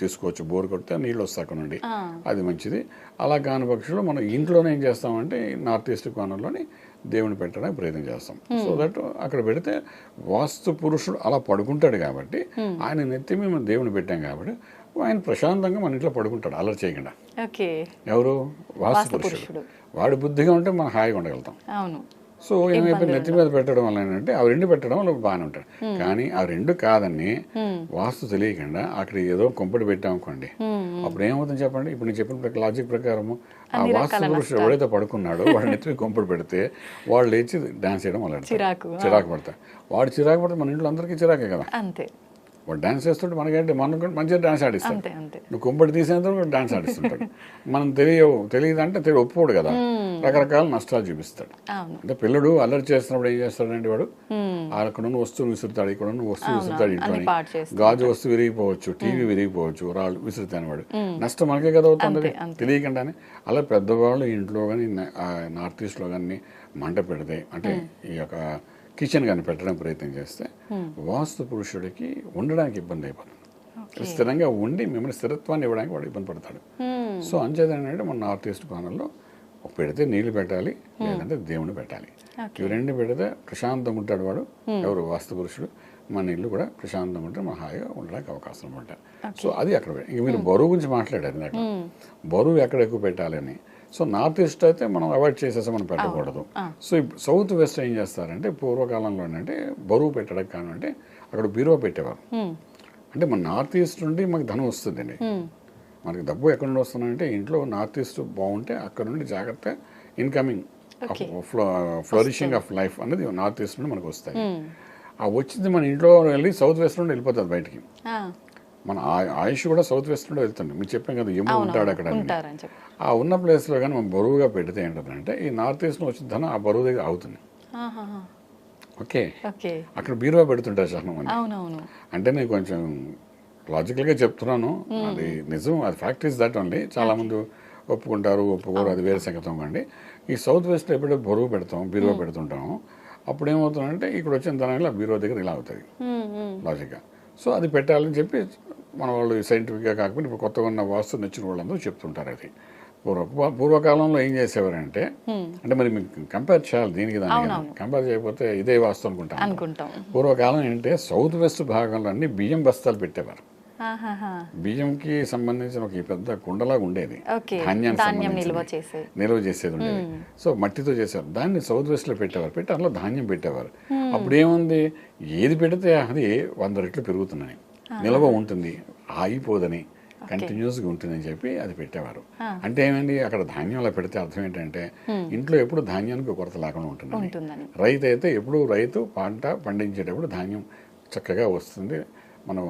తీసుకోవచ్చు. బోర్ కొడితే నీళ్ళు వస్తాయి అక్కడ నుండి, అది మంచిది. అలా కాని పక్షులు మనం ఇంట్లోనే ఏం చేస్తామంటే నార్త్ ఈస్ట్ కోణంలోని దేవుని పెట్టడానికి ప్రయత్నం చేస్తాం. సో దట్ అక్కడ పెడితే వాస్తు పురుషుడు అలా పడుకుంటాడు కాబట్టి, ఆయన నెత్తి మేము దేవుని పెట్టాం కాబట్టి ఆయన ప్రశాంతంగా మన ఇంట్లో పడుకుంటాడు అలర్ చేయకుండా. ఎవరు? వాస్తు పురుషుడు. వాడి బుద్ధిగా ఉంటే మనం హాయిగా ఉండగలుగుతాం. సో ఏమైపోయి నెత్తి మీద పెట్టడం వల్ల ఏంటంటే అవి రెండు పెట్టడం వల్ల బాగానే ఉంటాడు. కానీ ఆ రెండు కాదని వాస్తు తెలియకుండా అక్కడ ఏదో కొంపటి పెట్టామనుకోండి, అప్పుడు ఏమవుతుంది చెప్పండి? ఇప్పుడు నేను చెప్పిన లాజిక్ ప్రకారము ఆ వాస్తు పురుషుడు ఎవరైతే పడుకున్నాడో వాడు నెత్తి కొంపటి పెడితే వాడు లేచి డాన్స్ చేయడం వల్ల చిరాకు పడతాడు. వాడు చిరాకు పడితే మన ఇంట్లో అందరికీ చిరాకే కదా. వాడు డాన్స్ చేస్తుంటే మనకేంటి, మనం మంచిగా డాన్స్ ఆడిస్తాడు. నువ్వు కుంపటి తీసేంత డాన్స్ ఆడిస్తుంటాడు. మనం తెలియదు అంటే ఒప్పుకోడు కదా, రకరకాల నష్టాలు చూపిస్తాడు. అంటే పిల్లడు అల్లరి చేస్తున్నప్పుడు ఏం చేస్తాడంటే వాడు అక్కడ ఉన్న వస్తువులు విసురుతాడు, ఇక్కడ ఉన్న వస్తువు విసురుతాడు. ఇంట్లో గాజు వస్తువు విరిగిపోవచ్చు, టీవీ విరిగిపోవచ్చు, రాళ్ళు విసురుతాను వాడు. నష్టం మనకే కదా అవుతుంది తెలియకుండానే. అలా పెద్దవాళ్ళు ఇంట్లో కానీ నార్త్ ఈస్ట్లో కానీ మంట పెడితే, అంటే ఈ యొక్క కిచెన్ కానీ పెట్టడానికి ప్రయత్నం చేస్తే వాస్తు పురుషుడికి ఉండడానికి ఇబ్బంది అయిపోతుంది. స్థిరంగా ఉండి మిమ్మల్ని స్థిరత్వాన్ని ఇవ్వడానికి వాడు ఇబ్బంది పడతాడు. సో అంచేది ఏంటంటే మన నార్త్ ఈస్ట్ కోణంలో పెడితే నీళ్లు పెట్టాలి, లేదంటే దేవుని పెట్టాలి. ఇవి రెండు పెడితే ప్రశాంతంగా ఉంటాడు వాడు, ఎవరు? వాస్తు పురుషుడు. మన ఇల్లు కూడా ప్రశాంతంగా ఉంటే మన హాయిగా ఉండడానికి అవకాశం అనమాట. సో అది అక్కడ ఇంక మీరు బరువు గురించి మాట్లాడారు అక్కడ, బరువు ఎక్కడ ఎక్కువ పెట్టాలని. సో నార్త్ ఈస్ట్ అయితే మనం అవాయిడ్ చేసేసి మనం పెట్టకూడదు. సో సౌత్ వెస్ట్ ఏం చేస్తారంటే పూర్వకాలంలో ఏంటంటే బరువు పెట్టడానికి కానంటే అక్కడ బీరువా పెట్టేవారు. అంటే మన నార్త్ ఈస్ట్ నుండి మనకి ధనం వస్తుందండి. మనకి డబ్బు ఎక్కడ నుండి వస్తుందంటే ఇంట్లో నార్త్ ఈస్ట్ బాగుంటే అక్కడ నుండి జాగ్రత్త ఇన్కమింగ్ ఫ్లోరిషింగ్ ఆఫ్ లైఫ్ అనేది నార్త్ ఈస్ట్ నుండి మనకు వస్తాయి. ఆ వచ్చింది మన ఇంట్లో వెళ్ళి సౌత్ వెస్ట్ నుండి వెళ్ళిపోతుంది బయటికి. మన ఆయుష్ కూడా సౌత్ వెస్ట్ నుండి వెళ్తుంది. మీరు చెప్పాం కదా యముడు ఉంటాడు అక్కడ. ఆ ఉన్న ప్లేస్లో కానీ మనం బరువుగా పెడితే ఏంటంటే ఈ నార్త్ ఈస్ట్ వచ్చిన ధనం ఆ బరువు దగ్గర అవుతుంది. ఓకే, అక్కడ బీరువా పెడుతుంటారు చాలా మంది. అంటే నేను కొంచెం లాజికల్గా చెప్తున్నాను, అది నిజం, అది ఫ్యాక్ట్ ఈస్ దట్ ఓన్లీ. చాలా మంది ఒప్పుకుంటారు, ఒప్పుకోరు, అది వేరే సంగతం అండి. ఈ సౌత్ వెస్ట్లో ఎప్పుడైతే బరువు పెడతాం, బీరువా పెడుతుంటాము, అప్పుడు ఏమవుతుందంటే ఇక్కడ వచ్చిన ధనంలో బీరువా దగ్గర ఇలా అవుతుంది లాజిక్గా. సో అది పెట్టాలని చెప్పి మన వాళ్ళు సైంటిఫిక్గా కాకపోతే ఇప్పుడు కొత్తగా ఉన్న వాస్తు నచ్చిన వాళ్ళందరూ చెప్తుంటారు. అది పూర్వకాలంలో ఏం చేసేవారంటే, అంటే మరి మీకు కంపేర్ చేయాలి దీనికి దానికి, కంపేర్ చేయకపోతే ఇదే వాస్తు అనుకుంటాం. పూర్వకాలం ఏంటంటే సౌత్ వెస్ట్ భాగంలో అన్ని బియ్యం బస్తాలు పెట్టేవారు. బియ్యంకి సంబంధించిన ఒక పెద్ద కుండలాగా ఉండేది, ధాన్యాన్ని నిల్వ చేసేది ఉండేది. సో మట్టితో చేసేవారు, దాన్ని సౌత్ వెస్ట్ లో పెట్టేవారు. పెట్టి అందులో ధాన్యం పెట్టేవారు. అప్పుడు ఏముంది, ఏది పెడితే అది 100 రెట్లు పెరుగుతున్నాయి, నిల్వ ఉంటుంది, ఆగిపోదని, కంటిన్యూస్గా ఉంటుందని చెప్పి అది పెట్టేవారు. అంటే ఏమండి, అక్కడ ధాన్యం అలా పెడితే అర్థం ఏంటంటే ఇంట్లో ఎప్పుడు ధాన్యానికి కొరత లేకుండా ఉంటుందని. రైతు అయితే ఎప్పుడు పంట పండించేటప్పుడు ధాన్యం చక్కగా వస్తుంది, మనం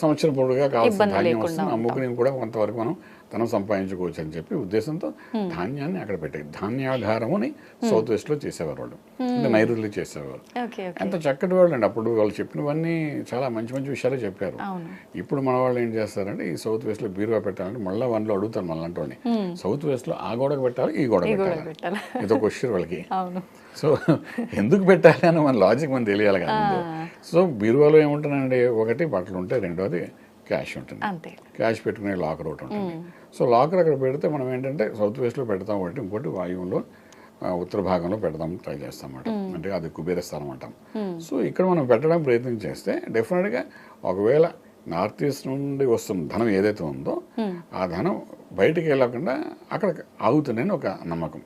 సంవత్సరం పొడుగా కావాల్సిన ధాన్యం వస్తుంది, అమ్ముకుని కూడా కొంతవరకు మనం ధనం సంపాదించుకోవచ్చు అని చెప్పి ఉద్దేశంతో ధాన్యాన్ని అక్కడ పెట్టాయి. ధాన్యాగారం అని సౌత్ వెస్ట్ లో చేసేవారు వాళ్ళు, అంటే నైరుతిలో చేసేవారు. ఎంత చక్కటి వాళ్ళు అండి. అప్పుడు వాళ్ళు చెప్పినవన్నీ చాలా మంచి మంచి విషయాలు చెప్పారు. ఇప్పుడు మన వాళ్ళు ఏం చేస్తారంటే ఈ సౌత్ వెస్ట్ లో బీరువా పెట్టాలంటే మళ్ళీ వన్లో అడుగుతారు మళ్ళీ వాళ్ళని, సౌత్ వెస్ట్ లో ఆ గోడకు పెట్టాలి ఈ గోడ పెట్టాలి, ఇదో క్వశ్చన్ వాళ్ళకి. సో ఎందుకు పెట్టాలి అని మన లాజిక్ మనం తెలియాలి కదా. సో బీరువాలో ఏముంటుందండి, ఒకటి బట్టలు ఉంటాయి, రెండోది క్యాష్ ఉంటుంది, క్యాష్ పెట్టుకునే లాకర్ ఒకటి ఉంటుంది. సో లాకర్ అక్కడ పెడితే మనం ఏంటంటే సౌత్ వెస్ట్లో పెడతాం ఒకటి, ఇంకోటి వాయువులో ఉత్తర భాగంలో పెడదాం ట్రై చేస్తాం అన్నమాట, అంటే అది కుబేర స్థానం అంటాం. సో ఇక్కడ మనం పెట్టడానికి ప్రయత్నం చేస్తే డెఫినెట్గా ఒకవేళ నార్త్ ఈస్ట్ నుండి వస్తున్న ధనం ఏదైతే ఉందో ఆ ధనం బయటికి వెళ్ళకుండా అక్కడ ఆగుతుందని ఒక నమ్మకం.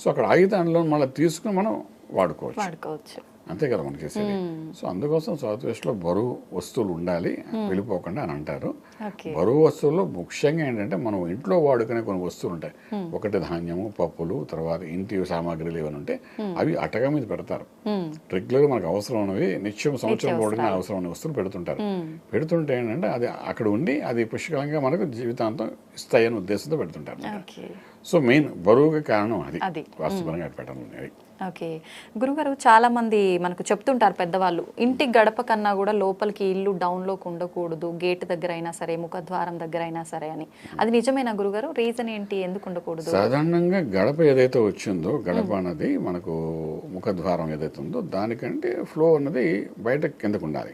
సో అక్కడ ఆగితే అందులో మళ్ళీ తీసుకుని మనం వాడుకోవచ్చు, అంతే కదా మనం చేసేది. సో అందుకోసం సౌత్ వెస్ట్ లో బరువు వస్తువులు ఉండాలి వెళ్ళిపోకుండా అని అంటారు. బరువు వస్తువుల్లో ముఖ్యంగా ఏంటంటే మనం ఇంట్లో వాడుకునే కొన్ని వస్తువులు ఉంటాయి, ఒకటి ధాన్యము, పప్పులు, తర్వాత ఇంటి సామాగ్రిలు ఏమైనా ఉంటే అవి అటగా మీద పెడతారు. రెగ్యులర్ మనకు అవసరం ఉన్నవి నిత్యం సంవత్సరం వాడుకునే అవసరం ఉన్న వస్తువులు పెడుతుంటారు. పెడుతుంటే ఏంటంటే అది అక్కడ ఉండి అది పుష్కలంగా మనకు జీవితాంతం ఇస్తాయని ఉద్దేశంతో పెడుతుంటారు. సో మెయిన్ బరువుకి కారణం అది వాస్తవంగా పెట్టడం. ఓకే గురుగారు, చాలా మంది మనకు చెప్తుంటారు పెద్దవాళ్ళు, ఇంటి గడప కన్నా కూడా లోపలికి ఇల్లు డౌన్లోకి ఉండకూడదు, గేట్ దగ్గర అయినా సరే, ముఖద్వారం దగ్గర అయినా సరే అని. అది నిజమేనా గురుగారు? రీజన్ ఏంటి, ఎందుకు ఉండకూడదు? సాధారణంగా గడప ఏదైతే వచ్చిందో, గడప అన్నది మనకు ముఖద్వారం ఏదైతే ఉందో దానికంటే ఫ్లో అన్నది బయట కిందకు ఉండాలి,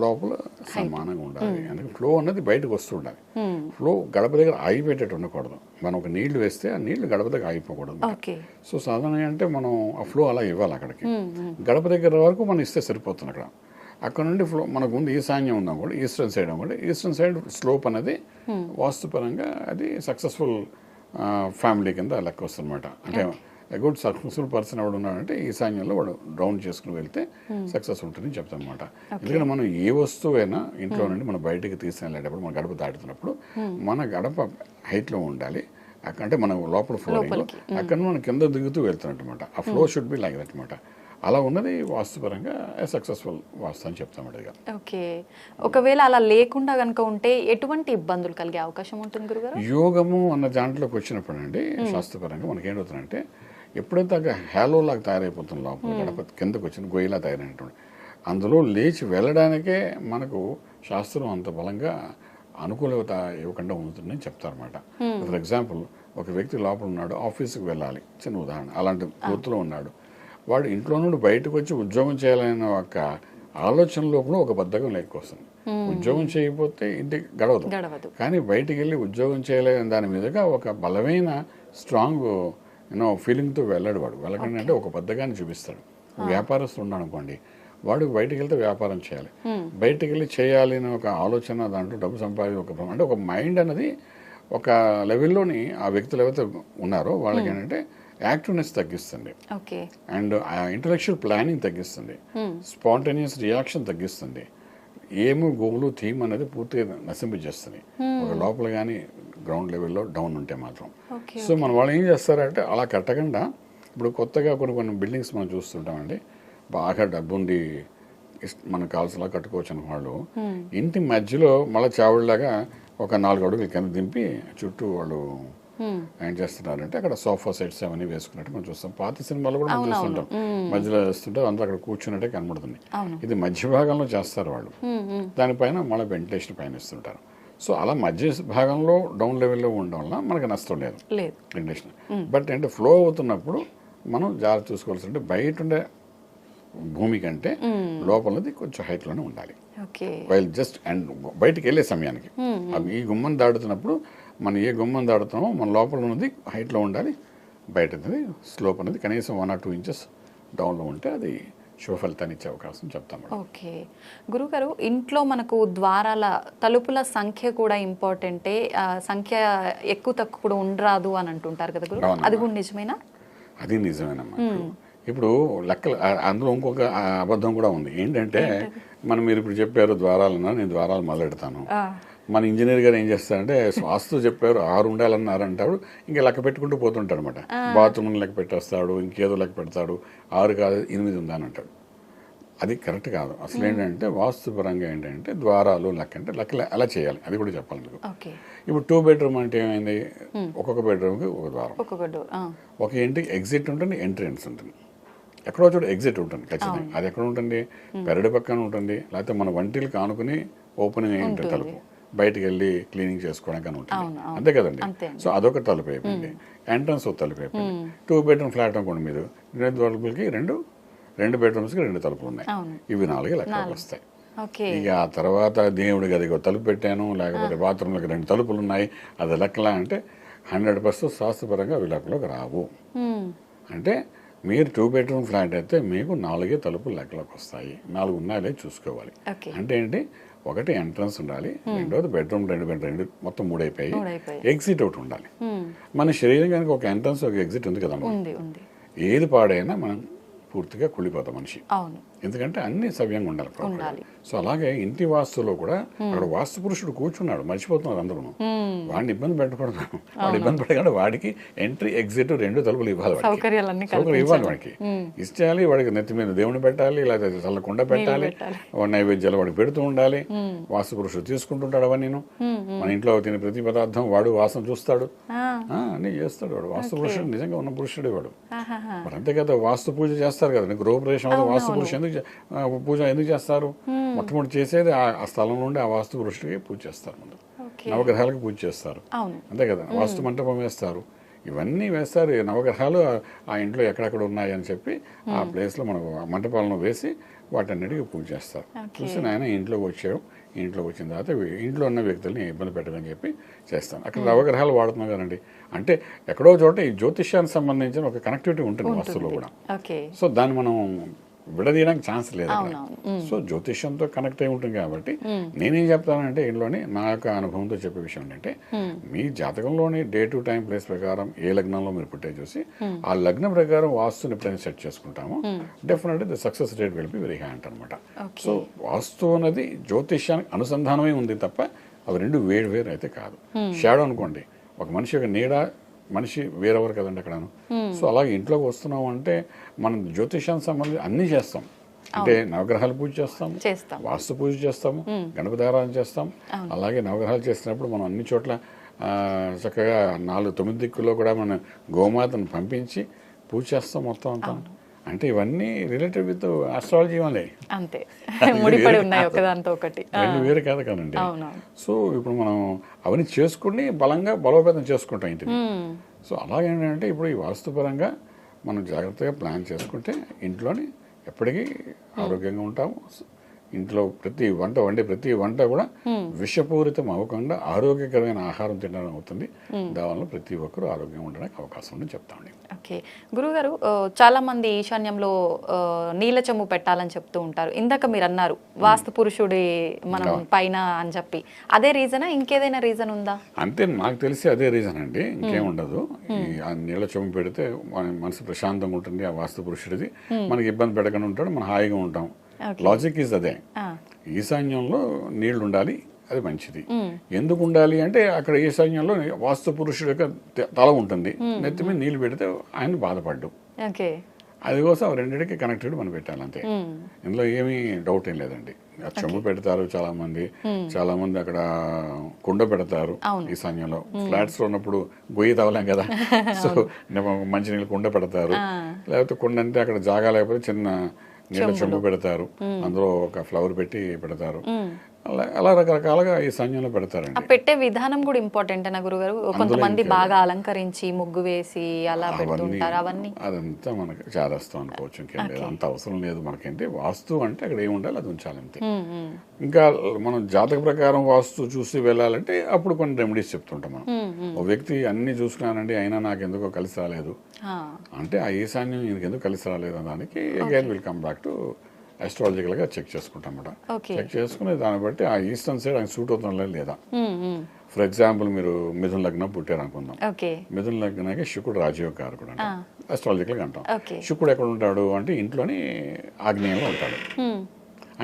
లోపల సమానంగా ఉండాలి. అందుకే ఫ్లో అన్నది బయటకు వస్తూ ఉండాలి. ఫ్లో గడప దగ్గర ఆగిపెట్టేట్టు ఉండకూడదు. మనం ఒక నీళ్లు వేస్తే ఆ నీళ్లు గడప దగ్గర ఆగిపోకూడదు. సో సాధారణంగా అంటే మనం ఆ ఫ్లో అలా ఇవ్వాలి. అక్కడికి గడప దగ్గర వరకు మనం ఇస్తే సరిపోతుంది. అక్కడ నుండి ఫ్లో మనకు ముందు ఈశాన్యం ఉందాం కూడా, ఈస్టర్న్ సైడ్ కూడా, ఈస్టర్న్ సైడ్ స్లోప్ అనేది వాస్తుపరంగా అది సక్సెస్ఫుల్ ఫ్యామిలీ కింద లెక్క వస్తుంది అనమాట. అంటే గుడ్ సక్సెస్ఫుల్ పర్సన్ ఎవడు ఉన్నాడంటే ఈశాన్యంలో వాడు రౌండ్ చేసుకుని వెళ్తే సక్సెస్ ఉంటుందని చెప్తాం అనమాట. ఎందుకంటే మనం ఏ వస్తువు అయినా ఇంట్లో నుండి మనం బయటికి తీసుకెళ్ళేటప్పుడు మన గడప దాటుతున్నప్పుడు మన గడప హైట్లో ఉండాలి. అంటే మనం లోపల ఫ్లోరింగ్ అక్కడ మనం కింద దిగుతూ వెళ్తున్నట్టమాట. ఆ flow should be like that అనమాట. అలా ఉన్నది వాస్తుపరంగా సక్సెస్ఫుల్ వాస్తు అని చెప్తామండి. ఓకే, ఒకవేళ అలా లేకుండా కనుక ఉంటే ఎటువంటి ఇబ్బందులు కలిగే అవకాశం ఉంటుంది గురుగారు? యోగము అన్న దాంట్లోకి వచ్చినప్పుడు అండి శాస్త్రపరంగా మనకి ఏంటవుతుందంటే, ఎప్పుడైతే అక్కడ హ్యాలో లాగా తయారైపోతుంది, లోపల గడప కిందకు వచ్చిన గొయ్యిలా తయారైనటువంటి అందులో లేచి వెళ్ళడానికే మనకు శాస్త్రం అంత బలంగా అనుకూలత ఇవ్వకుండా ఉంటుందని చెప్తారన్నమాట. ఫర్ ఎగ్జాంపుల్, ఒక వ్యక్తి లోపల ఉన్నాడు, ఆఫీస్కి వెళ్ళాలి, చిన్న ఉదాహరణ, అలాంటి గుర్తులో ఉన్నాడు. వాడు ఇంట్లో నుండి బయటకు వచ్చి ఉద్యోగం చేయాలనే ఒక ఆలోచనలో కూడా ఒక బద్ధకం లేకొస్తుంది. ఉద్యోగం చేయకపోతే ఇంటికి గడవదు, కానీ బయటికి వెళ్ళి ఉద్యోగం చేయలేని దాని మీదుగా ఒక బలమైన స్ట్రాంగ్ ఫీలింగ్తో వెళ్ళాడు. వాడు వెళ్ళకండి అంటే ఒక బద్ధకాన్ని చూపిస్తాడు. వ్యాపారస్తులు ఉన్నాడు అనుకోండి, వాడు బయటికి వెళ్తే వ్యాపారం చేయాలి, బయటికి వెళ్ళి చేయాలి అనే ఒక ఆలోచన, దాంట్లో డబ్బు సంపాదించి అంటే ఒక మైండ్ అనేది ఒక లెవెల్లోని ఆ వ్యక్తులు ఎవరైతే ఉన్నారో వాళ్ళకి ఏంటంటే యాక్టివ్నెస్ తగ్గిస్తుంది, అండ్ ఇంటలెక్చువల్ ప్లానింగ్ తగ్గిస్తుంది, స్పాంటేనియస్ రియాక్షన్ తగ్గిస్తుంది, ఏమో గోలు థీమ్ అనేది పూర్తిగా నశింపజేస్తుంది ఒక లోపల కానీ గ్రౌండ్ లెవెల్లో డౌన్ ఉంటే మాత్రం. సో మన వాళ్ళు ఏం చేస్తారంటే అలా కట్టకుండా, ఇప్పుడు కొత్తగా కొన్ని బిల్డింగ్స్ మనం చూస్తుంటామండి, బాగా డబ్బుండి మనకు కావాల్సిలా కట్టుకోవచ్చు అన్న వాళ్ళు ఇంటి మధ్యలో మళ్ళీ చావుడిలాగా ఒక 4 అడుగులు కింద దింపి చుట్టూ వాళ్ళు ఏం చేస్తున్నారంటే అక్కడ సోఫా సెట్స్ అవన్నీ వేసుకున్నట్టు మనం చూస్తాం. పాత సినిమాలు కూడా మనం చూస్తుంటాం, మధ్యలో వేస్తుంటారు, అందరూ అక్కడ కూర్చున్నట్టే కనబడుతుంది. ఇది మధ్య భాగంలో చేస్తారు వాళ్ళు, దానిపైన మళ్ళీ వెంటిలేషన్ పైన ఇస్తుంటారు. సో అలా మధ్య భాగంలో డౌన్ లెవెల్లో ఉండడం వల్ల మనకు నష్టం లేదు వెంటిలేషన్. బట్ అంటే ఫ్లో అవుతున్నప్పుడు మనం జాగ్రత్త చూసుకోవాల్సి ఉంటే బయట ఉండే భూమి కంటే లోపలది కొంచెం హైట్లోనే ఉండాలి. వైల్ జస్ట్ అండ్ బయటికి వెళ్ళే సమయానికి ఈ గుమ్మం దాడుతున్నప్పుడు మనం ఏ గుమ్మం దాడుతామో మన లోపల ఉన్నది హైట్లో ఉండాలి, బయట స్లోప్ అనేది కనీసం 1 or 2 inches డౌన్లో ఉంటే అది శుభ ఫలితాన్ని ఇచ్చే అవకాశం చెప్తాం. ఓకే గురుగారు, ఇంట్లో మనకు ద్వారాల తలుపుల సంఖ్య కూడా ఇంపార్టెంటే, సంఖ్య ఎక్కువ తక్కువ కూడా ఉండరాదు అని అంటుంటారు కదా గురు, అది కూడా నిజమేనా? అది నిజమేనమ్మా. ఇప్పుడు లెక్కలు అందులో ఇంకొక అబద్ధం కూడా ఉంది. ఏంటంటే మీరు ఇప్పుడు చెప్పారు ద్వారాలన్నా, నేను ద్వారాలు మొదలెడతాను. మన ఇంజనీర్ గారు ఏం చేస్తారంటే వాస్తు చెప్పారు 6 ఉండాలన్నారు అంటాడు, ఇంకా లెక్క పెట్టుకుంటూ పోతుంటాడు అనమాట. బాత్రూమ్ లెక్క పెట్టేస్తాడు, ఇంకేదో లెక్క పెడతాడు, 6 కాదు 8 ఉందని అంటాడు. అది కరెక్ట్ కాదు. అసలు ఏంటంటే వాస్తుపరంగా ఏంటంటే ద్వారాలు లెక్క అలా చేయాలి. అది కూడా చెప్పాలి మీకు. ఇప్పుడు 2 బెడ్రూమ్ అంటే ఏమైంది, ఒక్కొక్క బెడ్రూమ్కి ఒక ద్వారం, ఒక ఇంటికి ఎగ్జిట్ ఉంటుంది, ఎంట్రన్స్ ఉంటుంది, ఎక్కడో చోట ఎగ్జిట్ ఉంటుంది ఖచ్చితంగా. అది ఎక్కడ ఉంటుంది, పెరడు పక్కన ఉంటుంది, లేకపోతే మన వంటిల్కి ఆనుకుని ఓపెనింగ్ అయి ఉంటుంది తలుపు, బయటికి వెళ్ళి క్లీనింగ్ చేసుకోవడానికి ఉంటుంది, అంతే కదండి. సో అదొక తలుపు అయిపోయింది, ఎంట్రన్స్ ఒక తలుపు అయిపోయింది. 2 బెడ్రూమ్ ఫ్లాట్ అనుకోండి మీరు, 2 తలుపులకి 2 బెడ్రూమ్స్కి 2 తలుపులు ఉన్నాయి, ఇవి 4 లెక్కలకు వస్తాయి. ఇక ఆ తర్వాత దేవుడి గదికి తలుపు పెట్టాను, లేకపోతే బాత్రూమ్లకి 2 తలుపులు ఉన్నాయి, అది లెక్కలా అంటే 100% శాస్త్రపరంగా అవి లెక్కలోకి రావు. అంటే మీరు 2 బెడ్రూమ్ ఫ్లాట్ అయితే మీకు 4 తలుపులు లెక్కలోకి వస్తాయి, 4 ఉన్నాయో చూసుకోవాలి. అంటే ఏంటి, ఒకటి ఎంట్రన్స్ ఉండాలి, రెండోది బెడ్రూమ్ 2 మొత్తం 3 అయిపోయి ఎగ్జిట్ ఒకటి ఉండాలి. మన శరీరం కనుక ఒక ఎంట్రన్స్ ఒక ఎగ్జిట్ ఉంది కదా, ఏది పాడైనా మనం పూర్తిగా కుళ్ళిపోతాం మనిషి, ఎందుకంటే అన్ని సవ్యంగా ఉండాలి. సో అలాగే ఇంటి వాస్తులో కూడా అక్కడ వాస్తు పురుషుడు కూర్చున్నాడు, మర్చిపోతున్నారు అందరూ, వాడిని ఇబ్బంది పెట్టకూడదు. వాడు ఇబ్బంది పడకుండా వాడికి ఎంట్రీ ఎగ్జిట్ 2 తలుపులు ఇవ్వాలి, సౌకర్యాలు ఇవ్వాలి వాడికి, ఇచ్చేయాలి. వాడికి నెత్తి మీద దేవుని పెట్టాలి, లేకపోతే చల్లకుండా పెట్టాలి, నైవేద్యాలు వాడికి పెడుతూ ఉండాలి. వాస్తు పురుషుడు తీసుకుంటుంటాడు అవన్నీ, మన ఇంట్లో తినే ప్రతి పదార్థం వాడు వాసన చూస్తాడు, అన్ని చేస్తాడు వాడు. వాస్తు పురుషుడు నిజంగా ఉన్న పురుషుడే వాడు. మరి అంతే కదా, వాస్తు పూజ చేస్తారు కదా, గృహప్రవేశం వాస్తు పురుషుడు పూజ ఎందుకు చేస్తారు, మొట్టమొదటి చేసేది ఆ స్థలం నుండి ఆ వాస్తు పురుషుడికి పూజ చేస్తారు, ముందు నవగ్రహాలకు పూజ చేస్తారు, అంతే కదా. వాస్తు మంటపం వేస్తారు, ఇవన్నీ వేస్తారు. నవగ్రహాలు ఆ ఇంట్లో ఎక్కడెక్కడ ఉన్నాయి అని చెప్పి ఆ ప్లేస్లో మనం మంటపాలను వేసి వాటన్నిటికీ పూజ చేస్తారు. చూసి నాయన ఇంట్లోకి వచ్చావు, ఇంట్లోకి వచ్చిన తర్వాత ఇంట్లో ఉన్న వ్యక్తుల్ని ఇబ్బంది పెట్టదని చెప్పి చేస్తాను. అక్కడ నవగ్రహాలు వాడుతున్నాం కదండి, అంటే ఎక్కడో చోట ఈ జ్యోతిష్యానికి సంబంధించిన ఒక కనెక్టివిటీ ఉంటుంది వాస్తులో కూడా. సో దాన్ని మనం విడదీయడానికి ఛాన్స్ లేదు. సో జ్యోతిష్యంతో కనెక్ట్ అయి ఉంటుంది కాబట్టి నేనేం చెప్తానంటే ఇంట్లోనే నా యొక్క అనుభవంతో చెప్పే విషయం ఏంటంటే, మీ జాతకంలోని డే టు టైం ప్లేస్ ప్రకారం ఏ లగ్నంలో మీరు పుట్టే చూసి ఆ లగ్నం ప్రకారం వాస్తుని ఎప్పుడైనా సెట్ చేసుకుంటామో definitely the success rate will be very high అనమాట. సో వాస్తు అనేది జ్యోతిష్యానికి అనుసంధానమే ఉంది తప్ప అవి 2 వేరు అయితే కాదు. షాడో అనుకోండి, ఒక మనిషి యొక్క నీడ, మనిషి వేరెవరు కదండి అక్కడను. సో అలాగే ఇంట్లోకి వస్తున్నాం అంటే మనం జ్యోతిషానికి సంబంధించి అన్నీ చేస్తాం, అంటే నవగ్రహాలు పూజ చేస్తాము, వాస్తు పూజ చేస్తాము, గణపతి ఆరాధన చేస్తాం. అలాగే నవగ్రహాలు చేసినప్పుడు మనం అన్ని చోట్ల చక్కగా 9 దిక్కుల్లో కూడా మనం గోమాతను పంపించి పూజ చేస్తాం మొత్తం అంతా. అంటే ఇవన్నీ రిలేటెడ్ విత్ ఆస్ట్రాలజీ వాళ్ళే, అంతే, ముడిపడి ఉన్నాయి ఒకదాంతో ఒకటి, 2 వేరు కాదు కదండి. సో ఇప్పుడు మనం అవన్నీ చేసుకుని బలోపేతం చేసుకుంటాం ఇంటిని. సో అలాగేంటంటే ఇప్పుడు ఈ వాస్తుపరంగా మనం జాగ్రత్తగా ప్లాన్ చేసుకుంటే ఇంట్లోని ఎప్పటికీ ఆరోగ్యంగా ఉంటాము. ఇంట్లో ప్రతి వంట కూడా విషపూరితం అవ్వకుండా ఆరోగ్యకరమైన ఆహారం తినడం అవుతుంది. దానివల్ల ప్రతి ఒక్కరూ ఆరోగ్యంగా ఉండడానికి అవకాశం ఉందని చెప్తామండి. ఓకే గురుగారు, చాలా మంది ఈశాన్యంలో నీళ్ళ చెంబు పెట్టాలని చెప్తూ ఉంటారు. ఇందాక మీరు అన్నారు వాస్తు పురుషుడి మనం పైన అని చెప్పి, అదే రీజనా ఇంకేదైనా రీజన్ ఉందా? అంతే, నాకు తెలిసి అదే రీజన్ అండి, ఇంకేం ఉండదు. ఆ నీళ్ళ చెంబు పెడితే మనసు ప్రశాంతంగా ఉంటుంది, ఆ వాస్తు పురుషుడిది మనకి ఇబ్బంది పెట్టకుండా ఉంటాడు, మనం హాయిగా ఉంటాం. లాజిక్ ఈజ్ అదే. ఈశాన్యంలో నీళ్లు ఉండాలి, అది మంచిది. ఎందుకు ఉండాలి అంటే అక్కడ ఈశాన్యంలో వాస్తు పురుషుడు యొక్క తల ఉంటుంది, నెత్తి మీద నీళ్లు పెడితే ఆయన బాధపడ్డు, అది కోసం 2కి కనెక్టెడ్ మనం పెట్టాలి అంతే. ఇందులో ఏమీ డౌట్ ఏం లేదండి. చెంబు పెడతారు చాలా మంది అక్కడ కుండ పెడతారు ఈశాన్యంలో. ఫ్లాట్స్ లో ఉన్నప్పుడు గొయ్యి తవ్వలేం కదా, సో మంచినీళ్ళు కుండ పెడతారు. లేకపోతే కుండ అంటే అక్కడ జాగా లేకపోతే చిన్న నీళ్ళ చెంబు పెడతారు, అందులో ఒక ఫ్లవర్ పెట్టి పెడతారు. అలా రకరకాలుగా ఈ సైన్యంలో పెడతారండి. పెట్టే విధానం కూడా ఇంపార్టెంట్ అన్న గురుగారు. కొంతమంది బాగా అలంకరించి ముగ్గు వేసి అలా పెడుతుంటారు, అవన్నీ అదంతా మనకి చేస్తాం అనుకోవచ్చు. ఇంకేం లేదు, అంత అవసరం లేదు మనకేంటి. వాస్తు అంటే అక్కడ ఏమి ఉండాలి అది ఉంచాలి అంతే. ఇంకా మనం జాతక ప్రకారం వాస్తు చూసి వెళ్ళాలంటే అప్పుడు కొన్ని రెమెడీస్ చెప్తుంటాం మనం. ఒక వ్యక్తి అన్ని చూసుకున్నానండి అయినా నాకు ఎందుకో కలిసి రాలేదు అంటే ఆ ఈశాన్యం ఎందుకు కలిసి రాలేదు అన్నదానికి again will come back to astrological గా చెక్ చేసుకుంటాం అన్నమాట. చెక్ చేసుకుని దాన్ని బట్టి ఆ ఈస్టర్న్ సైడ్ ఆయన సూట్ అవుతుందా లేదా. ఫర్ ఎగ్జాంపుల్ మీరు మిథున లగ్నం పుట్టారు అనుకుందాం. మిథున లగ్నానికి శుక్రుడు రాజయోగ కారకుడు అంటే అస్ట్రాలజికల్ గా అంటాం. శుక్రుడు ఎక్కడ ఉంటాడు అంటే ఇంట్లోని ఆగ్నేయంలో ఉంటాడు.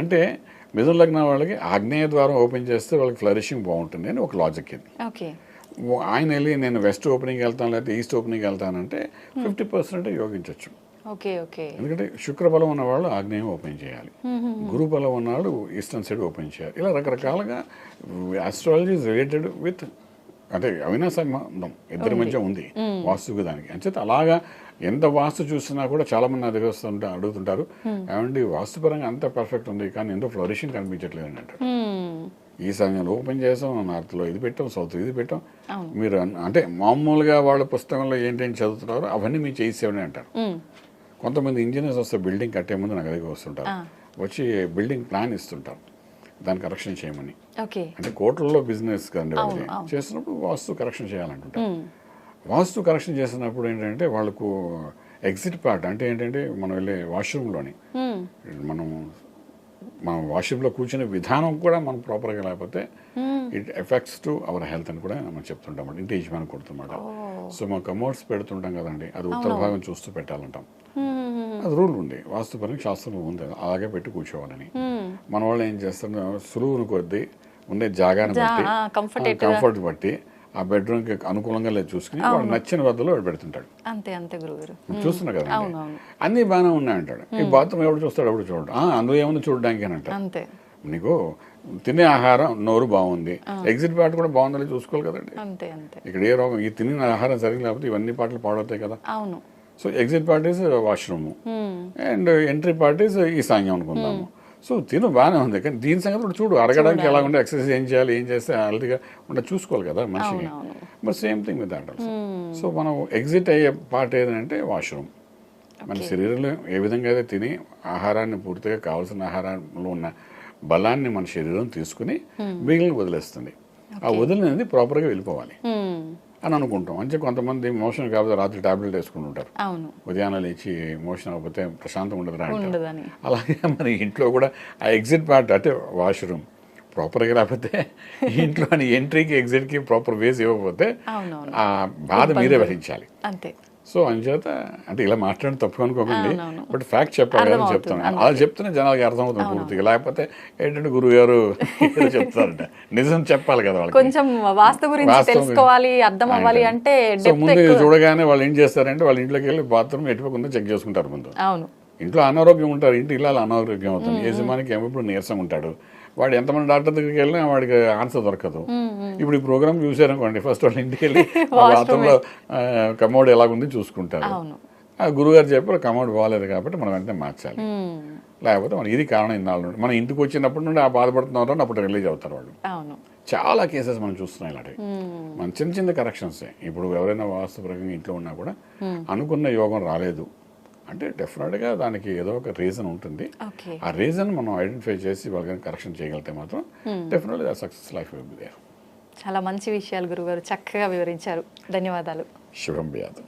అంటే మిథున లగ్నం వాళ్ళకి ఆగ్నేయ ద్వారం ఓపెన్ చేస్తే వాళ్ళకి ఫ్లరిషింగ్ బాగుంటుంది అని ఒక లాజిక్ ఇది. ఆయన వెళ్ళి నేను వెస్ట్ ఓపెనింగ్ వెళ్తాను లేకపోతే ఈస్ట్ ఓపెనింగ్ వెళ్తానంటే 50% యోగించవచ్చు. Okay okay. ఎందుకంటే శుక్రబలం ఉన్నవాళ్ళు ఆగ్నేయం ఓపెన్ చేయాలి, గురు బలం ఉన్నవాళ్ళు ఈస్టర్న్ సైడ్ ఓపెన్ చేయాలి. ఇలా రకరకాలుగా ఆస్ట్రాలజీ ఇస్ రిలేటెడ్ విత్, అంటే అవినా సంబంధం ఇద్దరి మధ్య ఉంది వాస్తుకు దానికి. అంచేత అలాగా ఎంత వాస్తు చూసినా కూడా చాలా మంది అడుగుతుంటారు, ఏమండి వాస్తుపరంగా అంత పర్ఫెక్ట్ ఉంది కానీ ఎంతో ఫ్లోరిషింగ్ కనిపించట్లేదు అని అంటారు. ఈ సమయంలో ఓపెన్ చేసాం, నార్త్లో ఇది పెట్టాం, సౌత్ ఇది పెట్టాం. మీరు అంటే మామూలుగా వాళ్ళ పుస్తకంలో ఏంటంటే చదువుతున్నారో అవన్నీ మీరు చేసేవని అంటారు. కొంతమంది ఇంజనీర్స్ వస్తే బిల్డింగ్ కట్టే ముందు నాకు దగ్గర వస్తుంటారు, వచ్చి బిల్డింగ్ ప్లాన్ ఇస్తుంటారు దాన్ని కరెక్షన్ చేయమని. అంటే కోట్లలో బిజినెస్ కండి వాళ్ళకి చేసినప్పుడు వాస్తు కరెక్షన్ చేయాలంటుంటారు. వాస్తు కరెక్షన్ చేసినప్పుడు ఏంటంటే వాళ్ళకు ఎగ్జిట్ పార్ట్ అంటే ఏంటంటే మనం వెళ్ళే వాష్రూమ్లోని మనం వాష్రూమ్లో కూర్చునే విధానం కూడా మనం ప్రాపర్గా లేకపోతే it effects to our health అని కూడా మనం చెప్తుంటాం, ఇంటి యజమాని కొడుతుంమాట. సో మనం కమోడ్స్ పెడుతుంటాం కదండి, అది ఉత్తర భాగం చూస్తూ పెట్టాలంటాం. అది రూల్ ఉంది, వాస్తుపరంగా శాస్త్రంలో ఉంది, అలాగే పెట్టి కూర్చోవాలని. మన వాళ్ళు ఏం చేస్తారు, సులువును కొద్దీ ఉండే జాగాని బట్టి కంఫర్ట్ బట్టి ఆ బెడ్రూమ్కి అనుకూలంగా లేదు చూసుకుని వాడు నచ్చిన వద్దలో వాడు పెడుతుంటాడు. అంతే అంతే గురుగారు, చూస్తున్నా కదా అన్ని బాగానే ఉన్నాయి అంటాడు. ఈ బాత్రూమ్ ఎవడు చూస్తాడు, ఎవడు చూడడు, అందులో ఏముంది చూడడానికి అని అంటాడు. నీకు తినే ఆహారం నోరు బాగుంది, ఎగ్జిట్ పార్ట్ కూడా బాగుందని చూసుకోవాలి కదండి. ఇక్కడ ఏ రోగం, ఈ తినే ఆహారం సరిగ్గా లేకపోతే ఇవన్నీ పాటలు పాడవుతాయి కదా. So exit part is washroom and entry part is ఈశాన్యం అనుకుందాము. సో తిను బాగానే ఉంది కానీ దీని సంగతి కూడా చూడు, అరగడానికి ఎలా ఉండే, ఎక్సర్సైజ్ ఏం చేయాలి, ఏం చేస్తే హెల్తీగా ఉంటే చూసుకోవాలి కదా మనిషికి. But same thing with that also. So మనం ఎగ్జిట్ అయ్యే పార్ట్ ఏదంటే వాష్రూమ్. మన శరీరంలో ఏ విధంగా అయితే తిని ఆహారాన్ని పూర్తిగా కావాల్సిన ఆహారంలో ఉన్న బలాన్ని మన శరీరం తీసుకుని మిగిలిన వదిలేస్తుంది. ఆ వదిలినది ప్రాపర్గా వెళ్ళిపోవాలి అని అనుకుంటాం. అంటే కొంతమంది మోషన్ కాకపోతే రాత్రి టాబ్లెట్ వేసుకుని ఉంటారు, ఉదయాన్నే లేచి మోషన్ అవ్వకపోతే ప్రశాంతం ఉండదురా అంటారు. అలాగే మన ఇంట్లో కూడా ఆ ఎగ్జిట్ పార్ట్ అంటే వాష్రూమ్ ప్రాపర్గా లేకపోతే ఇంట్లో ఎంట్రీకి ఎగ్జిట్కి ప్రాపర్ వేస్ ఇవ్వకపోతే ఆ బాధ మీరే భరించాలి. సో అందుచేత అంటే ఇలా మాట్లాడి తప్పు అనుకోకండి, బట్ ఫ్యాక్ట్ చెప్పాలి అని చెప్తాను. అలా చెప్తేనే జనాలకి అర్థమవుతుంది పూర్తిగా, లేకపోతే ఏంటంటే గురువు గారు చెప్తారంట, నిజం చెప్పాలి కదా వాళ్ళకి, కొంచెం వాస్తు గురించి తెలుసుకోవాలి, అర్థం అవ్వాలి అంటే. సో ముందు చూడగానే వాళ్ళు ఏం చేస్తారంటే వాళ్ళ ఇంట్లోకి వెళ్ళి బాత్రూమ్ ఎటుపోకుండా చెక్ చేసుకుంటారు ముందు. ఇంట్లో అనారోగ్యం ఉంటారు, ఇంటి ఇలా అనారోగ్యం అవుతుంది, యజమానికి ఎప్పుడు నీరసంగా ఉంటాడు, వాడు ఎంతమంది డాక్టర్ దగ్గరికి వెళ్ళినా వాడికి ఆన్సర్ దొరకదు. ఇప్పుడు ఈ ప్రోగ్రామ్ చూసారనుకోండి, ఫస్ట్ వాళ్ళ ఇంటికి వెళ్ళి బాత్రూంలో కమోడ్ ఎలాగుంది చూసుకుంటారు. ఆ గురుగారు చెప్పారు కమోడ్ బాగాలేదు కాబట్టి మనం వెంటనే మార్చాలి, లేకపోతే మన ఇది కారణం ఇన్నాళ్ళు మన ఇంటికి వచ్చినప్పటి నుండి ఆ బాధపడుతున్నారు అప్పుడు రిలీజ్ అవుతారు వాళ్ళు. చాలా కేసెస్ మనం చూస్తున్నాం ఇలాంటివి. మన చిన్న చిన్న కరెక్షన్సే. ఇప్పుడు ఎవరైనా వాస్తు ప్రకారం ఇంట్లో ఉన్నా కూడా అనుకున్న యోగం రాలేదు అంటే డెఫినెట్గా దానికి ఏదో ఒక రీజన్ ఉంటుంది. ఆ రీజన్ మనం ఐడెంటిఫై చేసి వాళ్ళకి కరెక్షన్ చేయగలిగితే మాత్రం డెఫినెట్గా success life will be there. చాలా మంచి విషయాలు గురుగారు చక్కగా వివరించారు. ధన్యవాదాలు. శుభం భూయాత్.